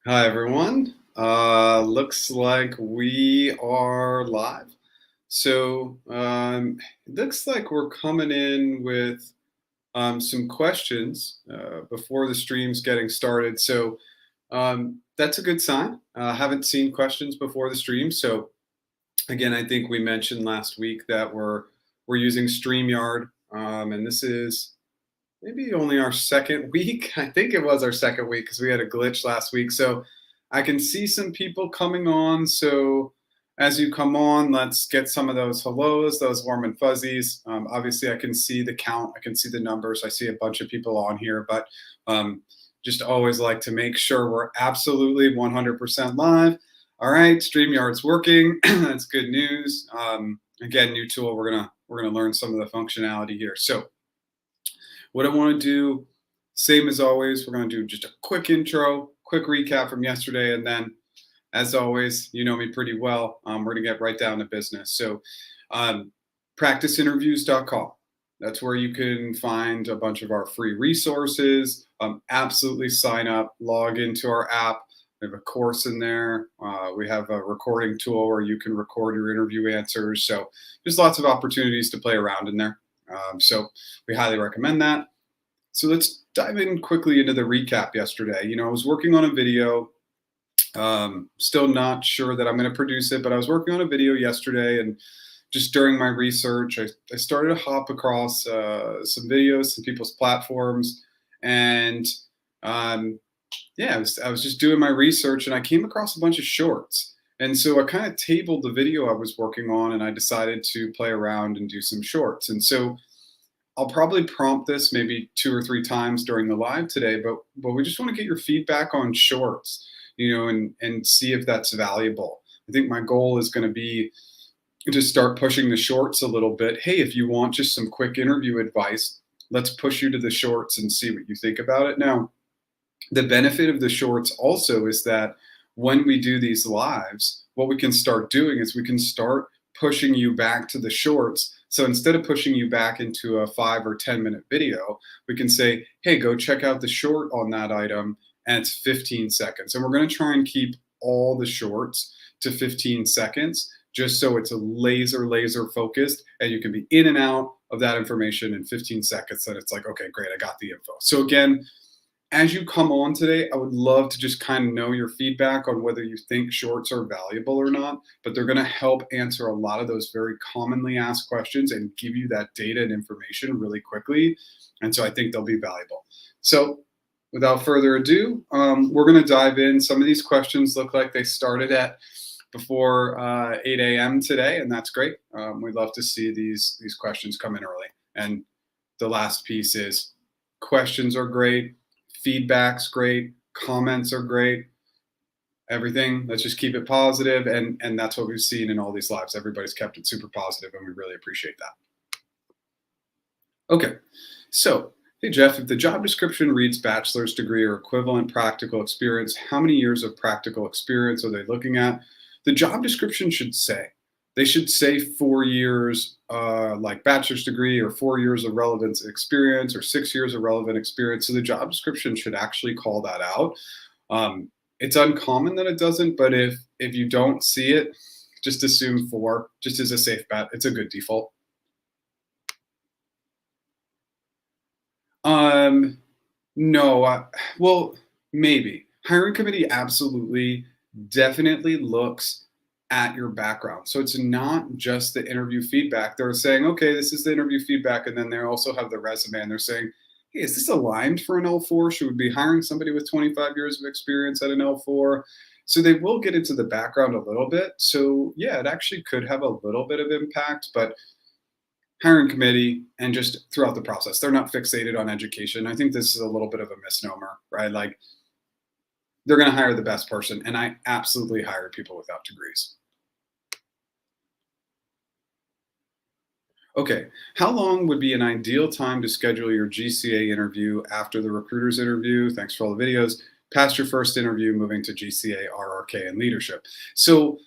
Hi, everyone. Looks like we are live. It looks like we're coming in with some questions before the stream's getting started. That's a good sign. Haven't seen questions before the stream. So, again, I think we mentioned last week that we're using StreamYard, and this is maybe only our second week. I think it was our second week because we had a glitch last week. So I can see some people coming on. So as you come on, let's get some of those hellos, those warm and fuzzies. Obviously, I can see the count, I can see the numbers. I see a bunch of people on here, but um, just always like to make sure we're absolutely 100% live. All right, StreamYard's working. That's good news. Again, new tool. We're gonna learn some of the functionality here. So what I want to do, same as always, we're going to do just a quick intro, quick recap from yesterday, and then, as always, you know me pretty well. We're going to get right down to business. So, practiceinterviews.com. That's where you can find a bunch of our free resources. Absolutely sign up, log into our app. We have a course in there. We have a recording tool where you can record your interview answers. So, there's lots of opportunities to play around in there. So we highly recommend that. So let's dive in quickly into the recap yesterday. I was working on a video. Still not sure that I'm going to produce it, but I was working on a video yesterday, and just during my research, I started to hop across some videos, some people's platforms, and yeah, I was just doing my research, and I came across a bunch of shorts. And so I kind of tabled the video I was working on, and I decided to play around and do some shorts. And so I'll probably prompt this maybe 2 or 3 times during the live today, but we just want to get your feedback on shorts, and see if that's valuable. I think my goal is going to be to start pushing the shorts a little bit. Hey, if you want just some quick interview advice, let's push you to the shorts and see what you think about it. Now, the benefit of the shorts also is that when we do these lives, what we can start doing is we can start pushing you back to the shorts. So instead of pushing you back into a 5 or 10 minute video, we can say, hey, go check out the short on that item, and it's 15 seconds. And we're going to try and keep all the shorts to 15 seconds, just so it's a laser focused, and you can be in and out of that information in 15 seconds. And it's like, okay, great, I got the info. So again, as you come on today, I would love to just kind of know your feedback on whether you think shorts are valuable or not, but they're going to help answer a lot of those very commonly asked questions and give you that data and information really quickly. And so I think they'll be valuable. So without further ado, we're going to dive in. Some of these questions look like they started at before 8 a.m. today, and that's great. We'd love to see these questions come in early. And the last piece is questions are great. Feedback's great, comments are great, everything. Let's just keep it positive, and that's what we've seen in all these lives. Everybody's kept it super positive, and we really appreciate that. Okay, so hey Jeff, if the job description reads bachelor's degree or equivalent practical experience, how many years of practical experience are they looking at? The job description should say. They should say 4 years, like bachelor's degree, or 4 years of relevant experience, or 6 years of relevant experience. So the job description should actually call that out. It's uncommon that it doesn't, but if you don't see it, just assume 4, just as a safe bet. It's a good default. Um, no, well, maybe. Hiring committee absolutely, definitely looks at your background. So it's not just the interview feedback. They're saying, okay, this is the interview feedback. And then they also have the resume, and they're saying, hey, is this aligned for an L4? Should we be hiring somebody with 25 years of experience at an L4? So they will get into the background a little bit. So yeah, it actually could have a little bit of impact, but hiring committee and just throughout the process, they're not fixated on education. I think this is a little bit of a misnomer, right? Like, they're going to hire the best person, and I absolutely hire people without degrees. Okay, how long would be an ideal time to schedule your GCA interview after the recruiter's interview? Thanks for all the videos. Past your first interview, moving to GCA, RRK, and leadership. So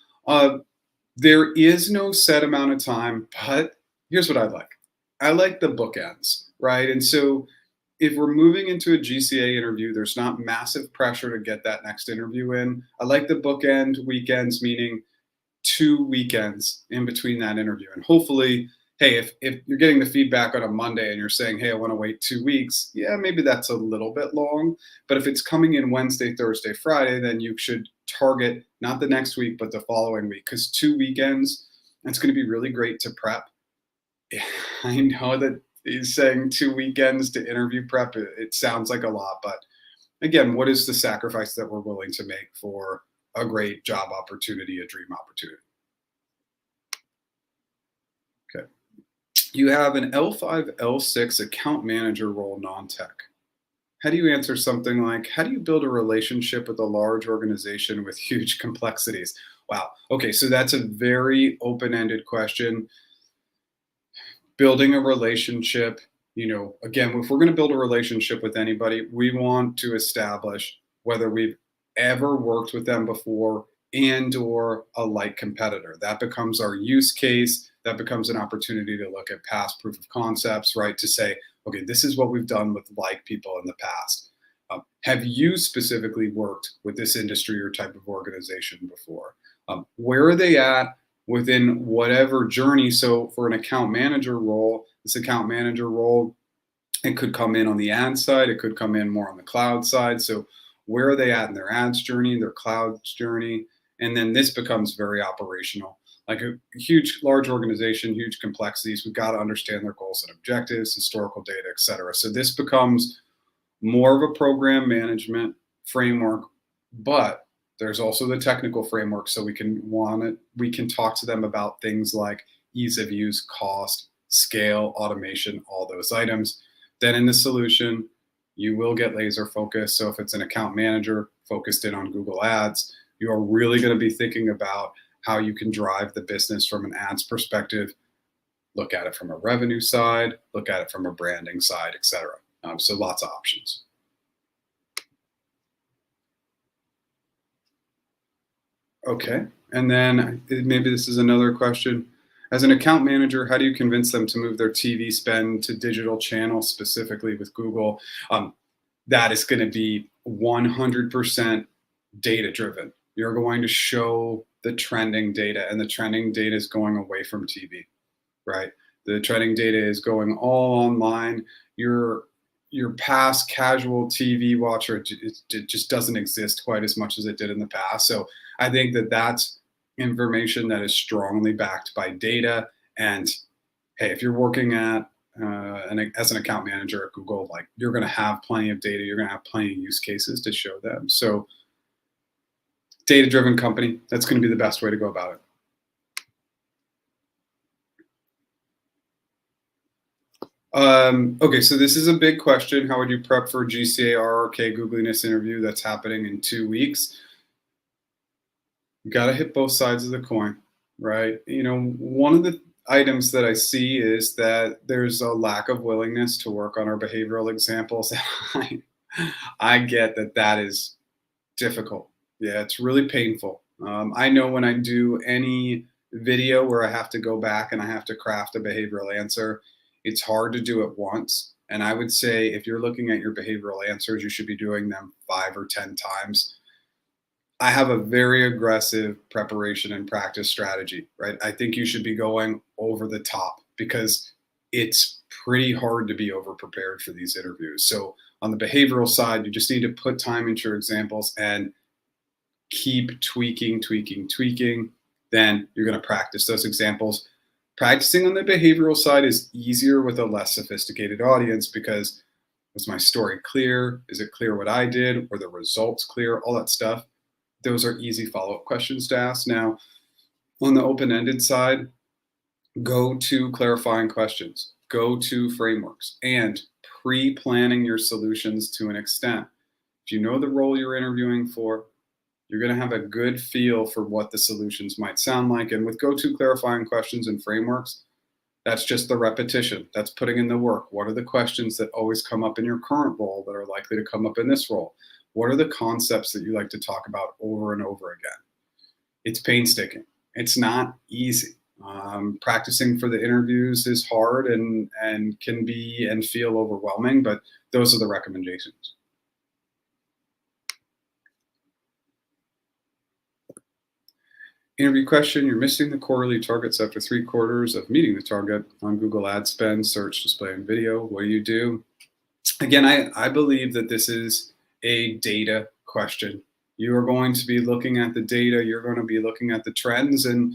there is no set amount of time, but here's what I like. I like the bookends, right? And so if we're moving into a GCA interview, there's not massive pressure to get that next interview in. I like the bookend weekends, meaning 2 weekends in between that interview. And hopefully, hey, if you're getting the feedback on a Monday and you're saying, hey, I want to wait 2 weeks, yeah, maybe that's a little bit long. But if it's coming in Wednesday, Thursday, Friday, then you should target not the next week, but the following week, because 2 weekends, it's going to be really great to prep. I know that he's saying 2 weekends to interview prep. It sounds like a lot, but again, what is the sacrifice that we're willing to make for a great job opportunity, a dream opportunity? Okay. You have an L5, L6 account manager role, non-tech. How do you answer something like, how do you build a relationship with a large organization with huge complexities? Wow. Okay, so that's a very open-ended question. Building a relationship, again, if we're going to build a relationship with anybody, we want to establish whether we've ever worked with them before and or a like competitor. That becomes our use case. That becomes an opportunity to look at past proof of concepts, right? To say, okay, this is what we've done with like people in the past. Have you specifically worked with this industry or type of organization before? Where are they at within whatever journey? So for an account manager role, this account manager role, it could come in on the ad side, it could come in more on the cloud side. So where are they at in their ads journey, their cloud journey? And then this becomes very operational. Like a huge, large organization, huge complexities, we've got to understand their goals and objectives, historical data, et cetera. So this becomes more of a program management framework, but there's also the technical framework. So we can talk to them about things like ease of use, cost, scale, automation, all those items. Then in the solution, you will get laser focused. So if it's an account manager focused in on Google Ads, you are really going to be thinking about how you can drive the business from an ads perspective, look at it from a revenue side, look at it from a branding side, et cetera. So lots of options. Okay. And then maybe this is another question. As an account manager, how do you convince them to move their TV spend to digital channels, specifically with Google? That is going to be 100% data driven. You're going to show the trending data, and the trending data is going away from TV, right? The trending data is going all online. Your past casual TV watcher, it just doesn't exist quite as much as it did in the past. So I think that that's information that is strongly backed by data. And hey, if you're working at as an account manager at Google, like you're going to have plenty of data, you're going to have plenty of use cases to show them. So data-driven company, that's going to be the best way to go about it. Okay, so this is a big question. How would you prep for GCA RRK Googliness interview that's happening in 2 weeks? You got to hit both sides of the coin, right? One of the items that I see is that there's a lack of willingness to work on our behavioral examples. I get that is difficult. Yeah, it's really painful. I know when I do any video where I have to go back and I have to craft a behavioral answer, it's hard to do it once. And I would say if you're looking at your behavioral answers, you should be doing them 5 or 10 times. I have a very aggressive preparation and practice strategy, right? I think you should be going over the top because it's pretty hard to be over prepared for these interviews. So on the behavioral side, you just need to put time into your examples and keep tweaking. Then you're going to practice those examples. Practicing on the behavioral side is easier with a less sophisticated audience because was my story clear? Is it clear what I did? Were the results clear? All that stuff. Those are easy follow-up questions to ask. Now, on the open-ended side, go to clarifying questions, go to frameworks, and pre-planning your solutions to an extent. If you know the role you're interviewing for, you're going to have a good feel for what the solutions might sound like. And with go-to clarifying questions and frameworks, that's just the repetition. That's putting in the work. What are the questions that always come up in your current role that are likely to come up in this role? What are the concepts that you like to talk about over and over again? It's painstaking. It's not easy. Practicing for the interviews is hard and can be and feel overwhelming, but those are the recommendations. Interview question, you're missing the quarterly targets after 3 quarters of meeting the target on Google Ad spend, search, display, and video. What do you do? Again, I believe that this is a data question. You are going to be looking at the data, you're going to be looking at the trends, and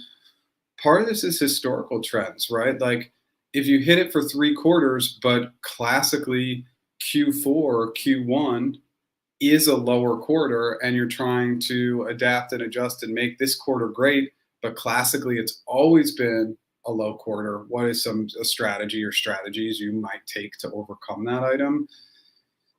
part of this is historical trends, right? Like if you hit it for 3 quarters, but classically Q4 or Q1 is a lower quarter and you're trying to adapt and adjust and make this quarter great, but classically it's always been a low quarter. What is a strategy or strategies you might take to overcome that item?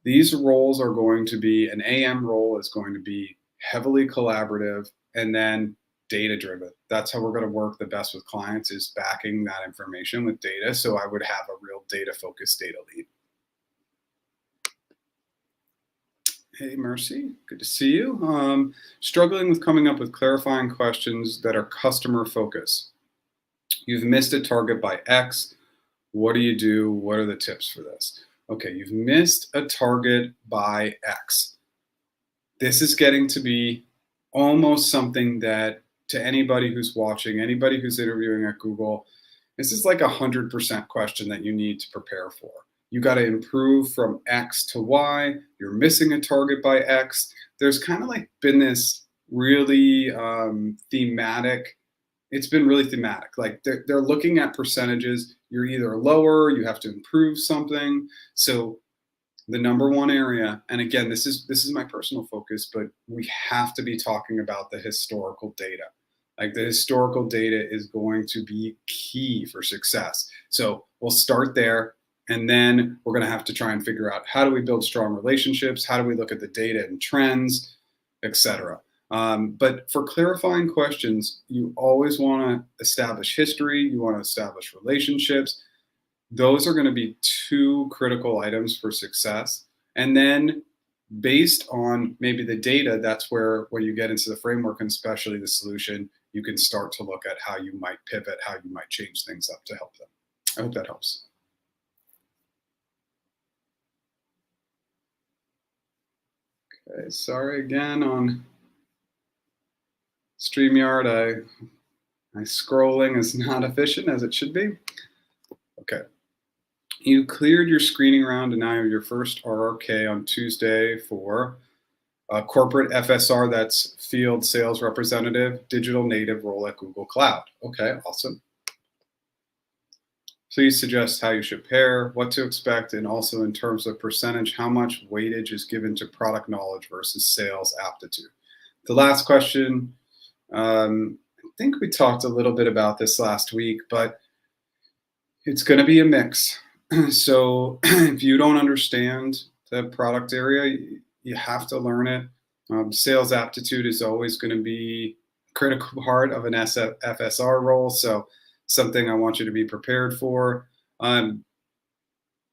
These roles are going to be, an AM role is going to be heavily collaborative and then data driven. That's how we're going to work the best with clients, is backing that information with data. So I would have a real data focused data lead. Hey, Mercy, good to see you. Struggling with coming up with clarifying questions that are customer focused. You've missed a target by X. What do you do? What are the tips for this? Okay, you've missed a target by X. This is getting to be almost something that, to anybody who's watching, anybody who's interviewing at Google, this is like 100% question that you need to prepare for. You got to improve from X to Y. You're missing a target by X. There's kind of like been this really thematic. It's been really thematic. Like they're looking at percentages. You're either lower, you have to improve something. So the number one area, and again, this is my personal focus, but we have to be talking about the historical data. Like the historical data is going to be key for success. So we'll start there. And then we're going to have to try and figure out, how do we build strong relationships? How do we look at the data and trends, etc. But for clarifying questions, you always want to establish history. You want to establish relationships. Those are going to be 2 critical items for success. And then based on maybe the data, that's where when you get into the framework and especially the solution, you can start to look at how you might pivot, how you might change things up to help them. I hope that helps. Okay, sorry again on StreamYard. My scrolling is not efficient as it should be. Okay. You cleared your screening round and now you have your first RRK on Tuesday for corporate FSR, that's field sales representative, digital native role at Google Cloud. Okay, awesome. Please suggest how you should pair, what to expect, and also in terms of percentage, how much weightage is given to product knowledge versus sales aptitude. The last question, I think we talked a little bit about this last week, but it's going to be a mix. So if you don't understand the product area, you have to learn it. Sales aptitude is always going to be a critical part of an FSR role. So something I want you to be prepared for.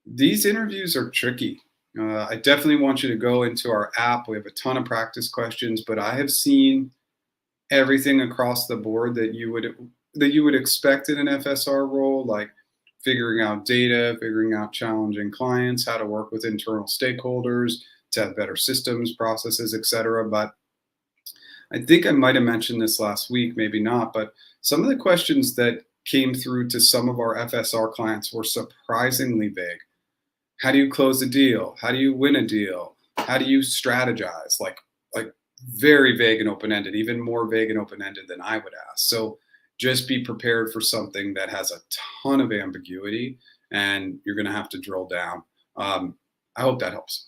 These interviews are tricky. I definitely want you to go into our app. We have a ton of practice questions, but I have seen everything across the board that you would expect in an FSR role, like figuring out data, figuring out challenging clients, how to work with internal stakeholders, to have better systems, processes, etc. But I think I might have mentioned this last week, maybe not, but some of the questions that came through to some of our FSR clients were surprisingly vague. How do you close a deal? How do you win a deal? How do you strategize? Like very vague and open-ended, even more vague and open-ended than I would ask. So just be prepared for something that has a ton of ambiguity and you're going to have to drill down. I hope that helps.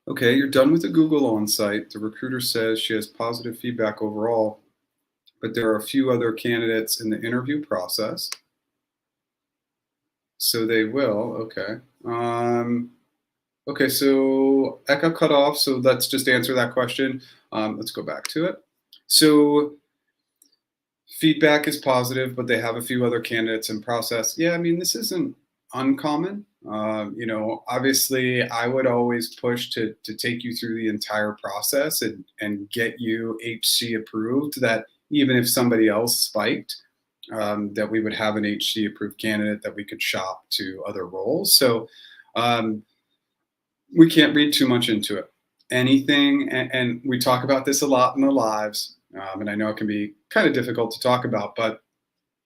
Okay, you're done with the Google onsite. The recruiter says she has positive feedback overall, but there are a few other candidates in the interview process. So they will, okay. Okay, so echo cut off, so let's just answer that question. Let's go back to it. So feedback is positive, but they have a few other candidates in process. Yeah, I mean, this isn't uncommon. Obviously, I would always push to take you through the entire process and get you HC approved. That even if somebody else spiked, that we would have an HC approved candidate that we could shop to other roles. So um, we can't read too much into it. Anything, and we talk about this a lot in the lives, and I know it can be kind of difficult to talk about, but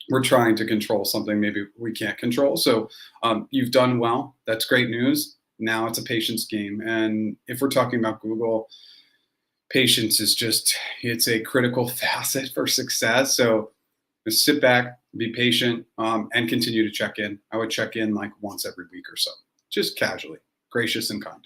we're trying to control something maybe we can't control. So you've done well. That's great news. Now it's a patience game. And if we're talking about Google, patience is it's a critical facet for success. So just sit back, be patient, and continue to check in. I would check in like once every week or so, just casually, gracious and kind.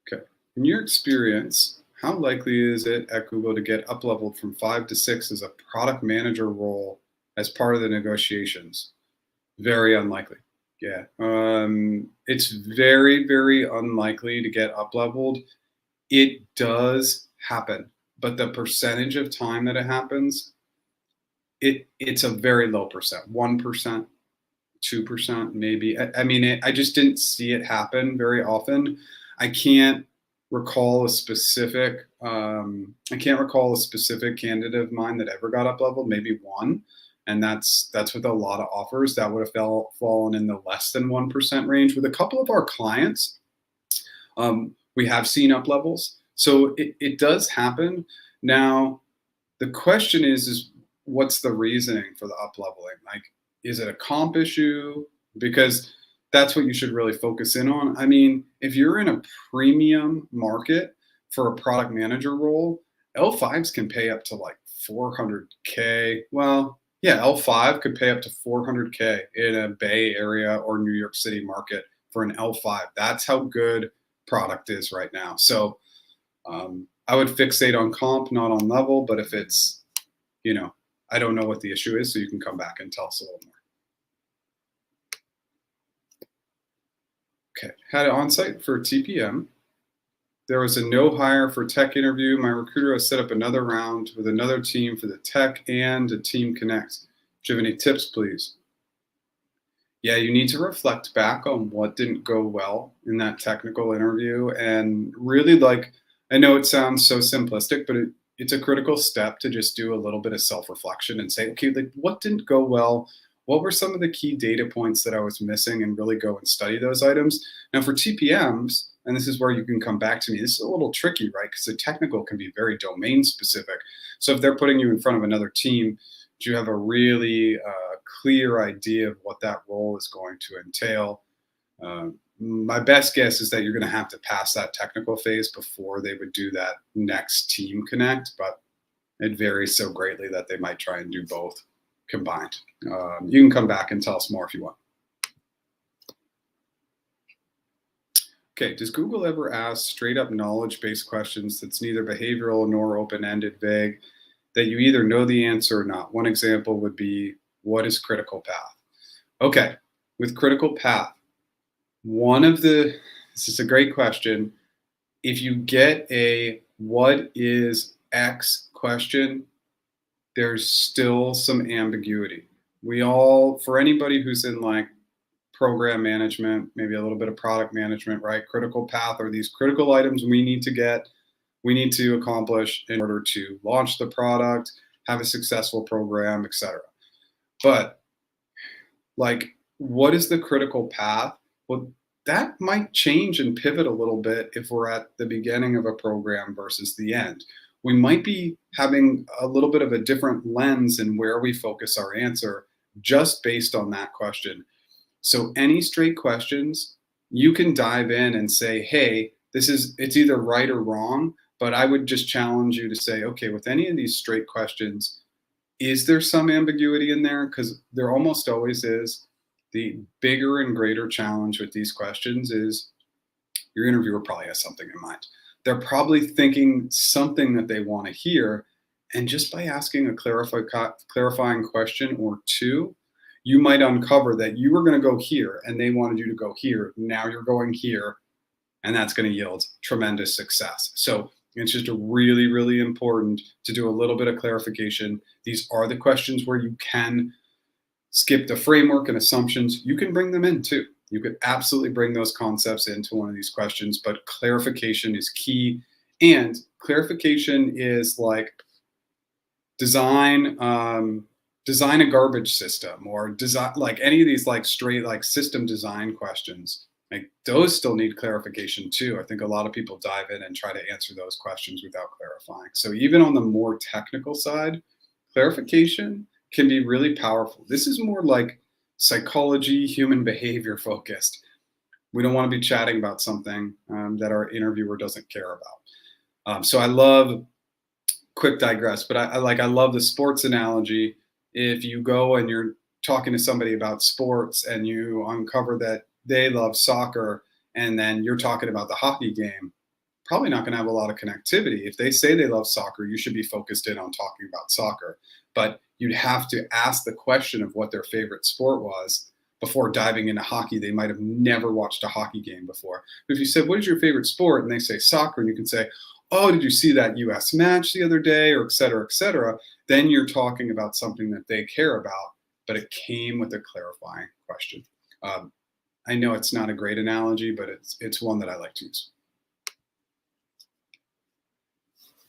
Okay. In your experience, how likely is it at Google to get up-leveled from 5 to 6 as a product manager role as part of the negotiations? Very unlikely. Yeah. It's very, very unlikely to get up-leveled. It does happen, but the percentage of time that it happens, it's a very low percent, 1%, 2%, maybe. I just didn't see it happen very often. I can't recall a specific candidate of mine that ever got up leveled, maybe one. And that's with a lot of offers that would have fallen in the less than 1% range. With a couple of our clients, we have seen up levels. So it does happen. Now, the question is what's the reasoning for the up leveling? Like, is it a comp issue? Because that's what you should really focus in on. I mean, if you're in a premium market for a product manager role, L5s can pay up to like 400K. Well, yeah, L5 could pay up to 400K in a Bay Area or New York City market for an L5. That's how good product is right now. So I would fixate on comp, not on level. But if it's, I don't know what the issue is, so you can come back and tell us a little more. Okay, had it on-site for TPM. There was a no hire for tech interview. My recruiter has set up another round with another team for the tech and a team connect. Do you have any tips, please? Yeah, you need to reflect back on what didn't go well in that technical interview. And really, I know it sounds so simplistic, but it's a critical step to just do a little bit of self-reflection and say, okay, what didn't go well? What were some of the key data points that I was missing, and really go and study those items. Now for TPMs, and this is where you can come back to me, this is a little tricky, right? Because the technical can be very domain specific. So if they're putting you in front of another team, do you have a really clear idea of what that role is going to entail? My best guess is that you're going to have to pass that technical phase before they would do that next team connect, but it varies so greatly that they might try and do both combined. You can come back and tell us more if you want. Okay, does Google ever ask straight up knowledge-based questions that's neither behavioral nor open-ended, vague, that you either know the answer or not? One example would be, what is critical path? Okay, with critical path, this is a great question. If you get a what is X question, there's still some ambiguity. For anybody who's in like program management, maybe a little bit of product management, right? Critical path are these critical items we need to accomplish in order to launch the product, have a successful program, etc. But what is the critical path? Well, that might change and pivot a little bit if we're at the beginning of a program versus the end. We might be having a little bit of a different lens in where we focus our answer just based on that question. So any straight questions, you can dive in and say, hey, it's either right or wrong, but I would just challenge you to say, okay, with any of these straight questions, is there some ambiguity in there? Because there almost always is. The bigger and greater challenge with these questions is your interviewer probably has something in mind. They're probably thinking something that they want to hear. And just by asking a clarifying question or two, you might uncover that you were going to go here and they wanted you to go here. Now you're going here, and that's going to yield tremendous success. So it's just really, really important to do a little bit of clarification. These are the questions where you can skip the framework and assumptions. You can bring them in too. You could absolutely bring those concepts into one of these questions, but clarification is key. And clarification is like design a garbage system, or design like any of these like straight like system design questions. Like those still need clarification too. I think a lot of people dive in and try to answer those questions without clarifying. So even on the more technical side, clarification can be really powerful. This is more like psychology, human behavior focused. We don't want to be chatting about something that our interviewer doesn't care about. So I love, quick digress, but I love the sports analogy. If you go and you're talking to somebody about sports and you uncover that they love soccer, and then you're talking about the hockey game, probably not going to have a lot of connectivity. If they say they love soccer, you should be focused in on talking about soccer. But you'd have to ask the question of what their favorite sport was before diving into hockey. They might have never watched a hockey game before. But if you said, what is your favorite sport? And they say soccer, and you can say, oh, did you see that US match the other day, or et cetera, then you're talking about something that they care about, but it came with a clarifying question. I know it's not a great analogy, but it's one that I like to use.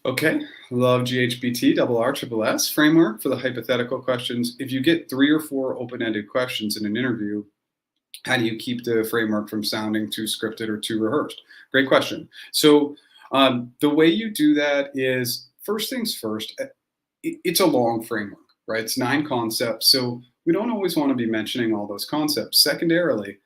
Okay, love GHBT, double R, triple S framework for the hypothetical questions. If you get 3 or 4 open-ended questions in an interview, how do you keep the framework from sounding too scripted or too rehearsed? Great question. So the way you do that is, first things first, it's a long framework, right? It's 9 concepts. So we don't always want to be mentioning all those concepts. Secondarily,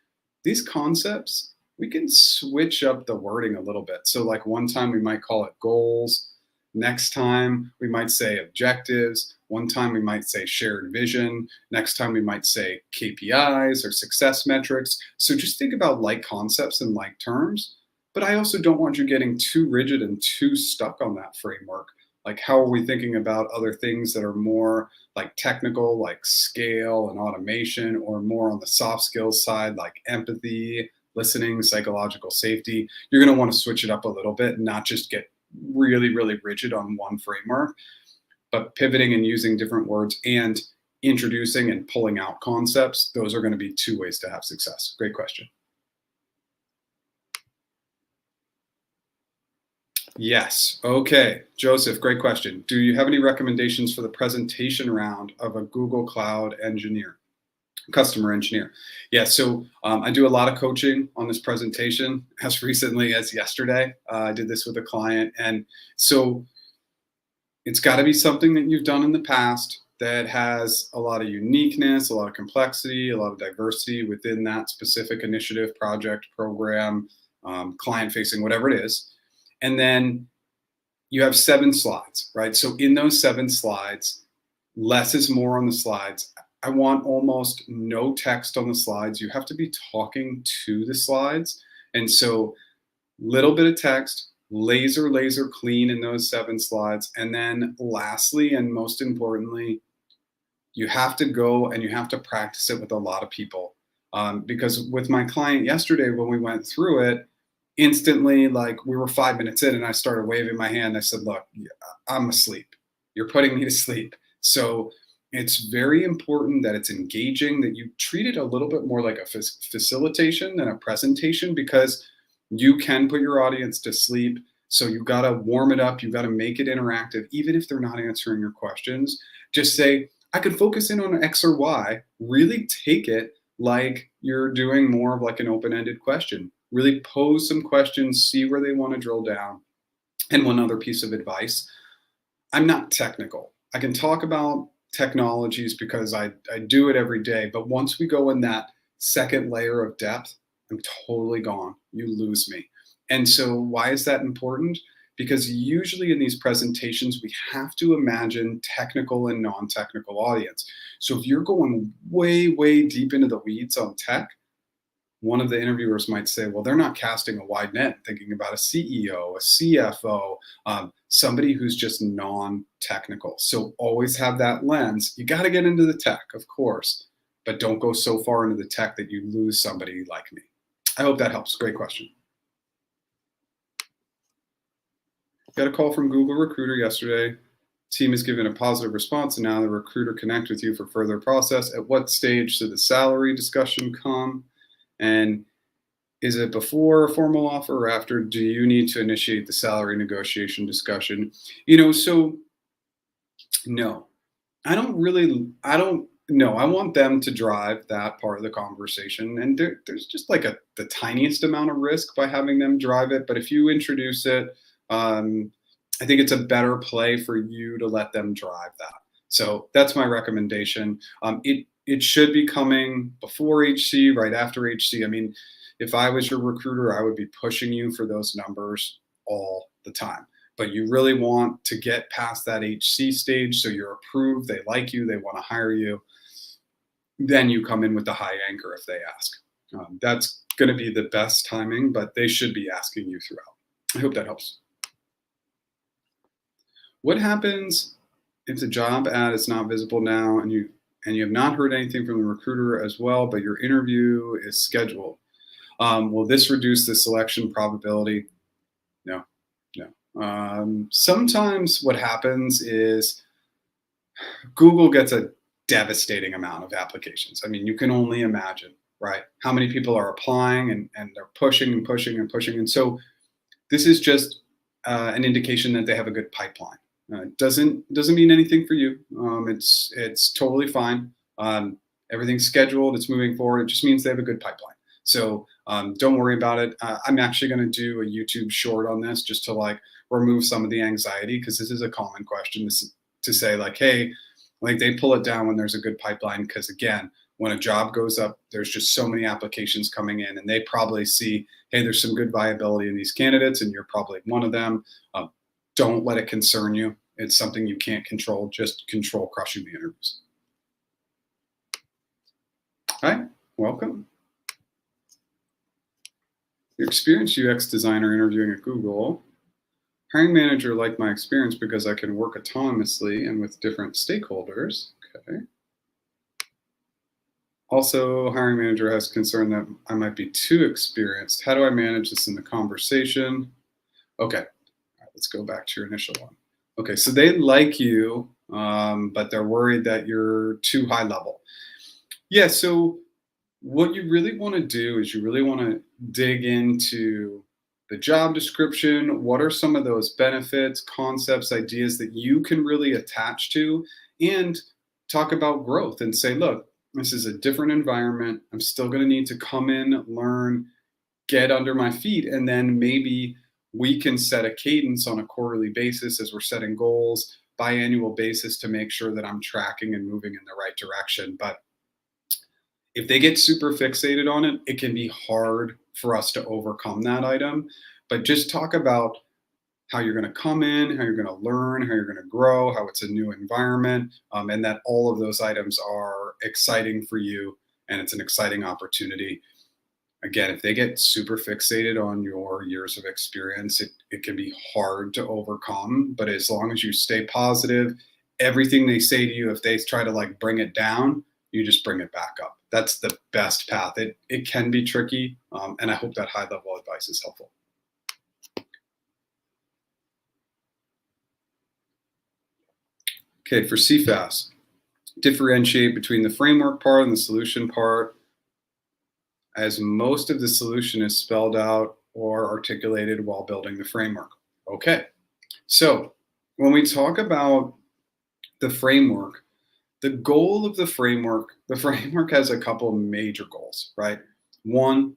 these concepts, we can switch up the wording a little bit. So like one time we might call it goals. Next time we might say objectives. One time we might say shared vision. Next time we might say KPIs or success metrics. So just think about like concepts and like terms. But I also don't want you getting too rigid and too stuck on that framework. Like, how are we thinking about other things that are more like technical, like scale and automation, or more on the soft skills side, like empathy, listening, psychological safety? You're going to want to switch it up a little bit and not just get really, really rigid on one framework, but pivoting and using different words and introducing and pulling out concepts. Those are going to be 2 ways to have success. Great question. Yes. Okay. Joseph, great question. Do you have any recommendations for the presentation round of a Google Cloud customer engineer? Yeah. So I do a lot of coaching on this presentation. As recently as yesterday, I did this with a client. And so it's got to be something that you've done in the past that has a lot of uniqueness, a lot of complexity, a lot of diversity within that specific initiative, project, program, client facing, whatever it is. And then you have 7 slides, right? So in those 7 slides, less is more on the slides. I want almost no text on the slides. You have to be talking to the slides. And so little bit of text, laser clean in those 7 slides. And then lastly, and most importantly, you have to go and you have to practice it with a lot of people. Because with my client yesterday, when we went through it, instantly, like we were 5 minutes in and I started waving my hand. I said, look, I'm asleep. You're putting me to sleep. So it's very important that it's engaging, that you treat it a little bit more like a facilitation than a presentation, because you can put your audience to sleep. So you got to warm it up. You got to make it interactive, even if they're not answering your questions. Just say, I could focus in on X or Y. Really take it like you're doing more of like an open-ended question. Really pose some questions, see where they want to drill down. And one other piece of advice, I'm not technical. I can talk about technologies because I do it every day. But once we go in that second layer of depth, I'm totally gone. You lose me. And so why is that important? Because usually in these presentations, we have to imagine technical and non-technical audience. So if you're going way deep into the weeds on tech, one of the interviewers might say, well, they're not casting a wide net, thinking about a CEO, a CFO, somebody who's just non-technical. So always have that lens. You got to get into the tech, of course, but don't go so far into the tech that you lose somebody like me. I hope that helps. Great question. Got a call from Google Recruiter yesterday. Team is given a positive response, and now the recruiter connect with you for further process. At what stage should the salary discussion come? And is it before a formal offer or after? Do you need to initiate the salary negotiation discussion? So no, I don't know. I want them to drive that part of the conversation. And there's just like the tiniest amount of risk by having them drive it. But if you introduce it, um, I think it's a better play for you to let them drive that. So that's my recommendation. It should be coming before HC, right after HC. I mean, if I was your recruiter, I would be pushing you for those numbers all the time. But you really want to get past that HC stage so you're approved, they like you, they want to hire you. Then you come in with the high anchor if they ask. That's going to be the best timing, but they should be asking you throughout. I hope that helps. What happens if the job ad is not visible now and you have not heard anything from the recruiter as well, but your interview is scheduled? Will this reduce the selection probability? No. Sometimes what happens is Google gets a devastating amount of applications. I mean, you can only imagine, right? How many people are applying and they're pushing and pushing and pushing. And so this is just an indication that they have a good pipeline. Doesn't mean anything for you. It's totally fine. Everything's scheduled. It's moving forward. It just means they have a good pipeline. So don't worry about it. I'm actually going to do a YouTube short on this just to remove some of the anxiety, because this is a common question. This is to say hey, they pull it down when there's a good pipeline, because again, when a job goes up, there's just so many applications coming in, and they probably see, hey, there's some good viability in these candidates, and you're probably one of them. Don't let it concern you. It's something you can't control. Just control crushing the interviews. Hi, welcome. Your experienced UX designer interviewing at Google. Hiring manager liked my experience because I can work autonomously and with different stakeholders. Okay. Also, hiring manager has concern that I might be too experienced. How do I manage this in the conversation? Okay, all right, let's go back to your initial one. Okay, so they like you, but they're worried that you're too high level. Yeah, so what you really want to do is you really want to dig into the job description. What are some of those benefits, concepts, ideas that you can really attach to, and talk about growth and say, look, this is a different environment. I'm still going to need to come in, learn, get under my feet, and then maybe we can set a cadence on a quarterly basis as we're setting goals, biannual basis, to make sure that I'm tracking and moving in the right direction. But if they get super fixated on it, it can be hard for us to overcome that item. But just talk about how you're going to come in, how you're going to learn, how you're going to grow, how it's a new environment, and that all of those items are exciting for you and it's an exciting opportunity. Again, if they get super fixated on your years of experience, it can be hard to overcome. But as long as you stay positive, everything they say to you, if they try to bring it down, you just bring it back up. That's the best path. It can be tricky, and I hope that high level advice is helpful. Okay, for CFAS, differentiate between the framework part and the solution part, as most of the solution is spelled out or articulated while building the framework. Okay, so when we talk about the framework, the goal of the framework has a couple major goals, right? One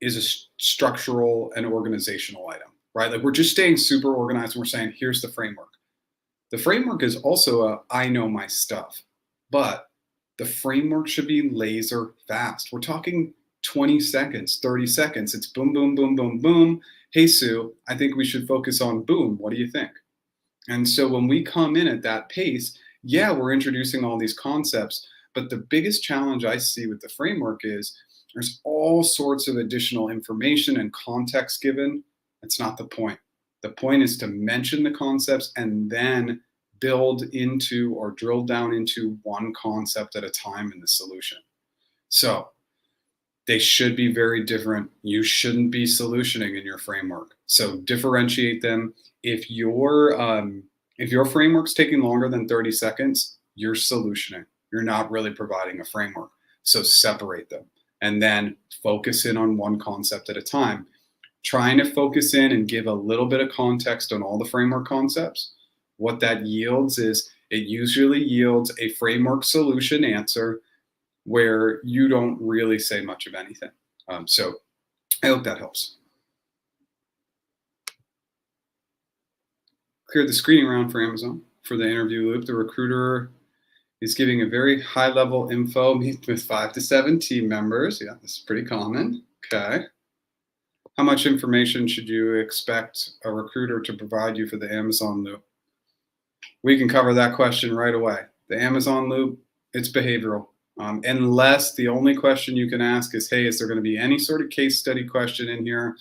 is a structural and organizational item, right? We're just staying super organized and we're saying, here's the framework. The framework is also I know my stuff, but the framework should be laser fast. We're talking 20 seconds, 30 seconds. It's boom, boom, boom, boom, boom. Hey, Sue, I think we should focus on boom. What do you think? And so when we come in at that pace, yeah, we're introducing all these concepts, but the biggest challenge I see with the framework is there's all sorts of additional information and context given. That's not the point. The point is to mention the concepts and then build into or drill down into one concept at a time in the solution. So they should be very different. You shouldn't be solutioning in your framework. So differentiate them. If you're If your framework's taking longer than 30 seconds, you're solutioning. You're not really providing a framework. So separate them and then focus in on one concept at a time. Trying to focus in and give a little bit of context on all the framework concepts. What that yields is it usually yields a framework solution answer where you don't really say much of anything. So I hope that helps. Cleared the screening round for Amazon for the interview loop. The recruiter is giving a very high level info, meet with 5 to 7 team members. Yeah, this is pretty common. Okay. How much information should you expect a recruiter to provide you for the Amazon loop? We can cover that question right away. The Amazon loop, it's behavioral. Unless the only question you can ask is, hey, is there going to be any sort of case study question in here?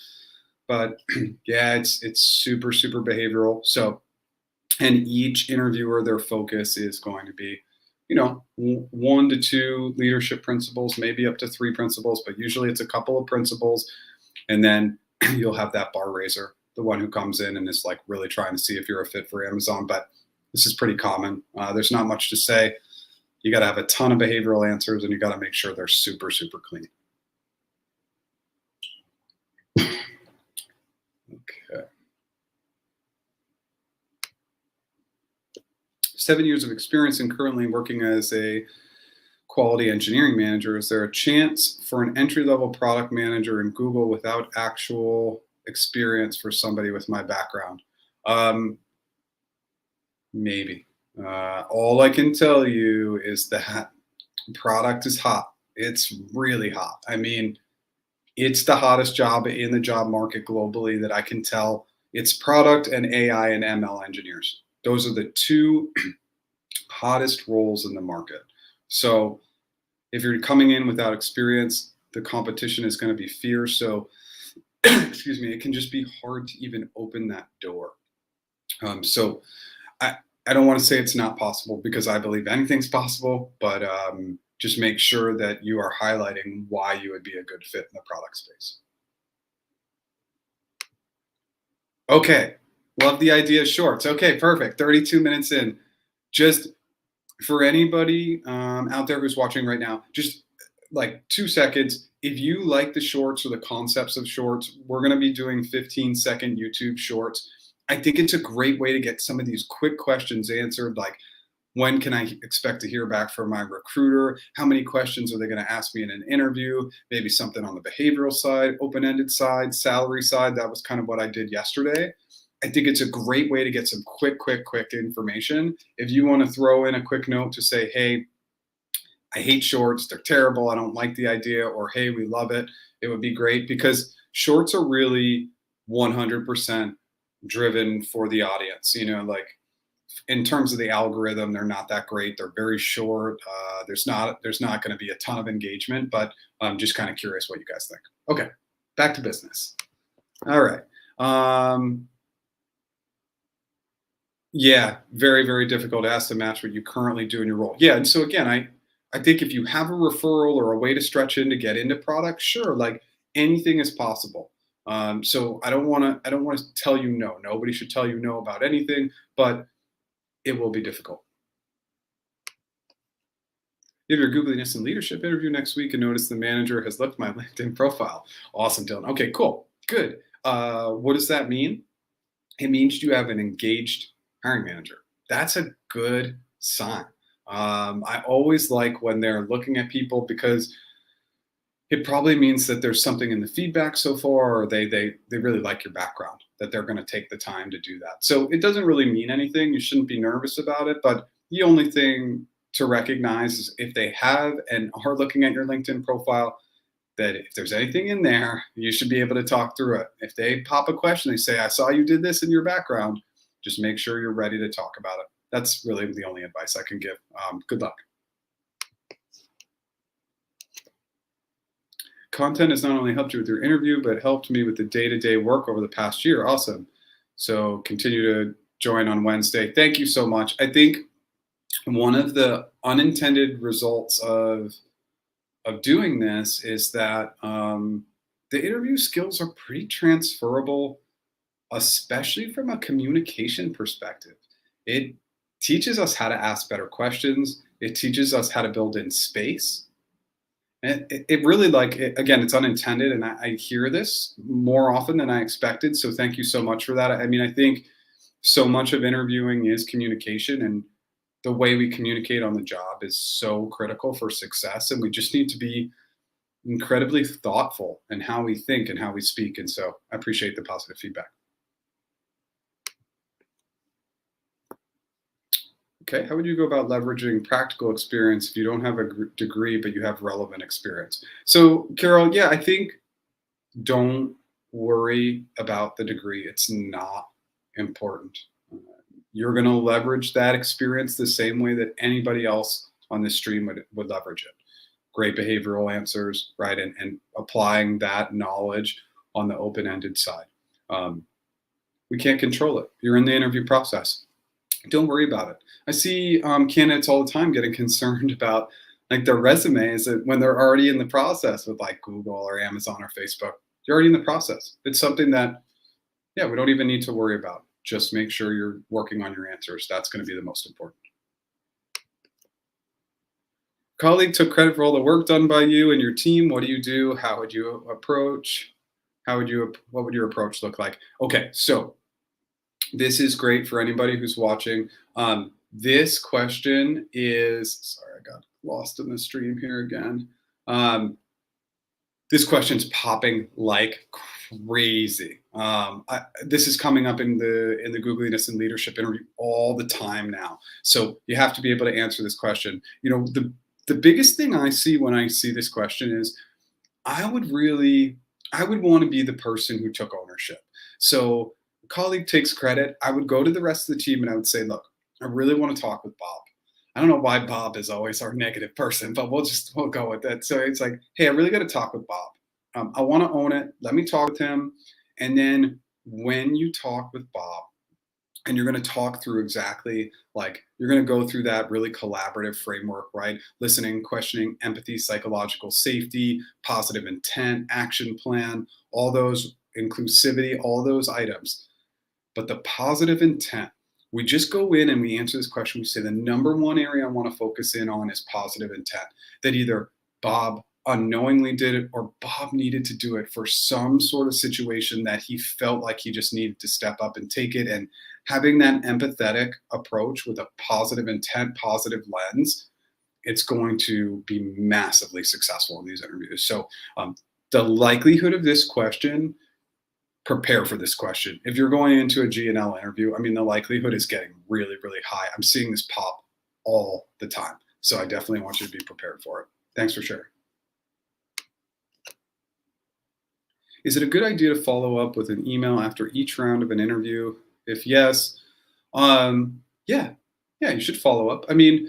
But yeah, it's super, super behavioral. So, and each interviewer, their focus is going to be, 1 to 2 leadership principles, maybe up to 3 principles, but usually it's a couple of principles. And then you'll have that bar raiser, the one who comes in and is like really trying to see if you're a fit for Amazon. But this is pretty common. There's not much to say. You got to have a ton of behavioral answers and you got to make sure they're super, super clean. Okay. 7 years of experience and currently working as a quality engineering manager. Is there a chance for an entry-level product manager in Google without actual experience for somebody with my background? Maybe. All I can tell you is that product is hot. It's really hot. I mean, it's the hottest job in the job market globally that I can tell. It's product and AI and ML engineers. Those are the 2 hottest roles in the market. So if you're coming in without experience, the competition is going to be fierce. So, excuse me, it can just be hard to even open that door. So I don't want to say it's not possible because I believe anything's possible, but just make sure that you are highlighting why you would be a good fit in the product space. Okay, love the idea of shorts. Okay, perfect. 32 minutes in. Just for anybody out there who's watching right now, just like 2 seconds. If you like the shorts or the concepts of shorts, we're going to be doing 15-second YouTube shorts. I think it's a great way to get some of these quick questions answered, like when can I expect to hear back from my recruiter? How many questions are they going to ask me in an interview? Maybe something on the behavioral side, open-ended side, salary side. That was kind of what I did yesterday. I think it's a great way to get some quick information. If you want to throw in a quick note to say, hey, I hate shorts, they're terrible, I don't like the idea, or hey, we love it, it would be great, because shorts are really 100% driven for the audience. Like in terms of the algorithm, they're not that great. They're very short. There's not going to be a ton of engagement, but I'm just kind of curious what you guys think. Okay, back to business. All right. Yeah, very, very difficult. It has to match what you currently do in your role. Yeah, and so again, I think if you have a referral or a way to stretch in to get into product, sure, like anything is possible. So I don't want to tell you no. Nobody should tell you no about anything, but it will be difficult. You have your Googliness and leadership interview next week and notice the manager has left my LinkedIn profile. Awesome, Dylan. Okay, cool. Good. What does that mean? It means you have an engaged hiring manager. That's a good sign. I always like when they're looking at people because it probably means that there's something in the feedback so far, or they really like your background, that they're going to take the time to do that. So it doesn't really mean anything. You shouldn't be nervous about it. But the only thing to recognize is if they have and are looking at your LinkedIn profile, that if there's anything in there, you should be able to talk through it. If they pop a question, they say, I saw you did this in your background, just make sure you're ready to talk about it. That's really the only advice I can give. Good luck. Content has not only helped you with your interview, but helped me with the day-to-day work over the past year. Awesome. So continue to join on Wednesday. Thank you so much. I think one of the unintended results of doing this is that the interview skills are pretty transferable, especially from a communication perspective. It teaches us how to ask better questions. It teaches us how to build in space. And it really again, it's unintended. And I hear this more often than I expected. So thank you so much for that. I mean, I think so much of interviewing is communication, and the way we communicate on the job is so critical for success. And we just need to be incredibly thoughtful in how we think and how we speak. And so I appreciate the positive feedback. Okay, how would you go about leveraging practical experience if you don't have a degree but you have relevant experience? So, Carol, yeah, I think don't worry about the degree. It's not important. You're going to leverage that experience the same way that anybody else on this stream would leverage it. Great behavioral answers, right? And applying that knowledge on the open ended side. We can't control it. You're in the interview process. Don't worry about it. I see candidates all the time getting concerned about like their resumes when they're already in the process with like Google or Amazon or Facebook. You're already in the process. It's something that, yeah, we don't even need to worry about. Just make sure you're working on your answers. That's going to be the most important. Colleague took credit for all the work done by you and your team. What do you do? How would you approach? What would your approach look like? Okay, so this is great for anybody who's watching. This question is, sorry, I got lost in the stream here again. This question's popping like crazy. This is coming up in the Googliness and Leadership interview all the time now. So you have to be able to answer this question. You know, the biggest thing I see when I see this question is I would want to be the person who took ownership. So a colleague takes credit. I would go to the rest of the team and I would say, look, I really want to talk with Bob. I don't know why Bob is always our negative person, but we'll go with that. So it's like, hey, I really got to talk with Bob. I want to own it. Let me talk with him. And then when you talk with Bob, and you're going to talk through exactly like you're going to go through that really collaborative framework, right? Listening, questioning, empathy, psychological safety, positive intent, action plan, all those inclusivity, all those items. But the positive intent, we just go in and we answer this question. We say the number one area I want to focus in on is positive intent. That either Bob unknowingly did it or Bob needed to do it for some sort of situation that he felt like he just needed to step up and take it. And having that empathetic approach with a positive intent, positive lens, it's going to be massively successful in these interviews. So the likelihood of this question, prepare for this question. If you're going into a G&L interview, I mean, the likelihood is getting really, really high. I'm seeing this pop all the time. So I definitely want you to be prepared for it. Thanks for sharing. Is it a good idea to follow up with an email after each round of an interview? If yes, yeah, you should follow up. I mean,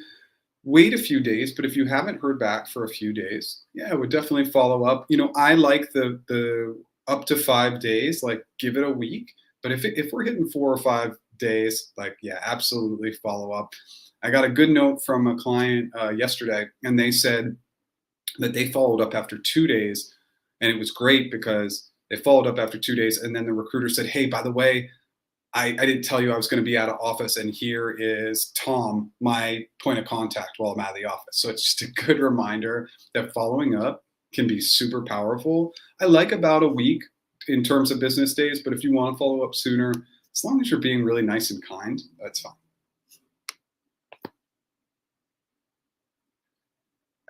wait a few days, but if you haven't heard back for a few days, yeah, I would definitely follow up. You know, I like the up to 5 days, like give it a week. But if we're hitting 4 or 5 days, like, yeah, absolutely follow up. I got a good note from a client yesterday, and they said that they followed up after 2 days. And it was great because they followed up after 2 days. And then the recruiter said, hey, by the way, I didn't tell you I was going to be out of office. And here is Tom, my point of contact while I'm out of the office. So it's just a good reminder that following up can be super powerful. I like about a week in terms of business days, but if you want to follow up sooner, as long as you're being really nice and kind, that's fine.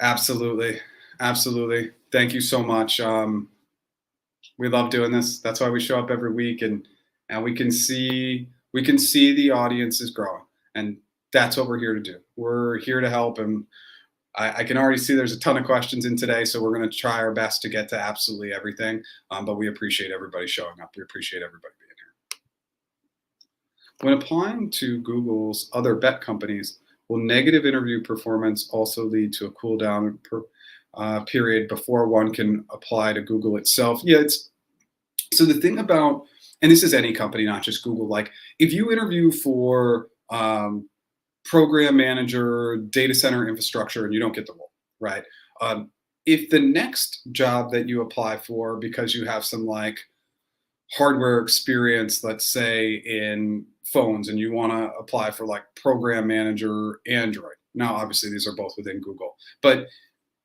Absolutely. Absolutely. Thank you so much. We love doing this. That's why we show up every week, and we can see the audience is growing, and that's what we're here to do. We're here to help, and I can already see there's a ton of questions in today, so we're going to try our best to get to absolutely everything. But we appreciate everybody showing up. We appreciate everybody being here. When applying to Google's other bet companies, will negative interview performance also lead to a cool down period before one can apply to Google itself? Yeah, so the thing about, and this is any company, not just Google, like if you interview for program manager, data center infrastructure, and you don't get the role, right? If the next job that you apply for, because you have some like hardware experience, let's say in phones and you want to apply for like program manager Android. Now, obviously, these are both within Google, but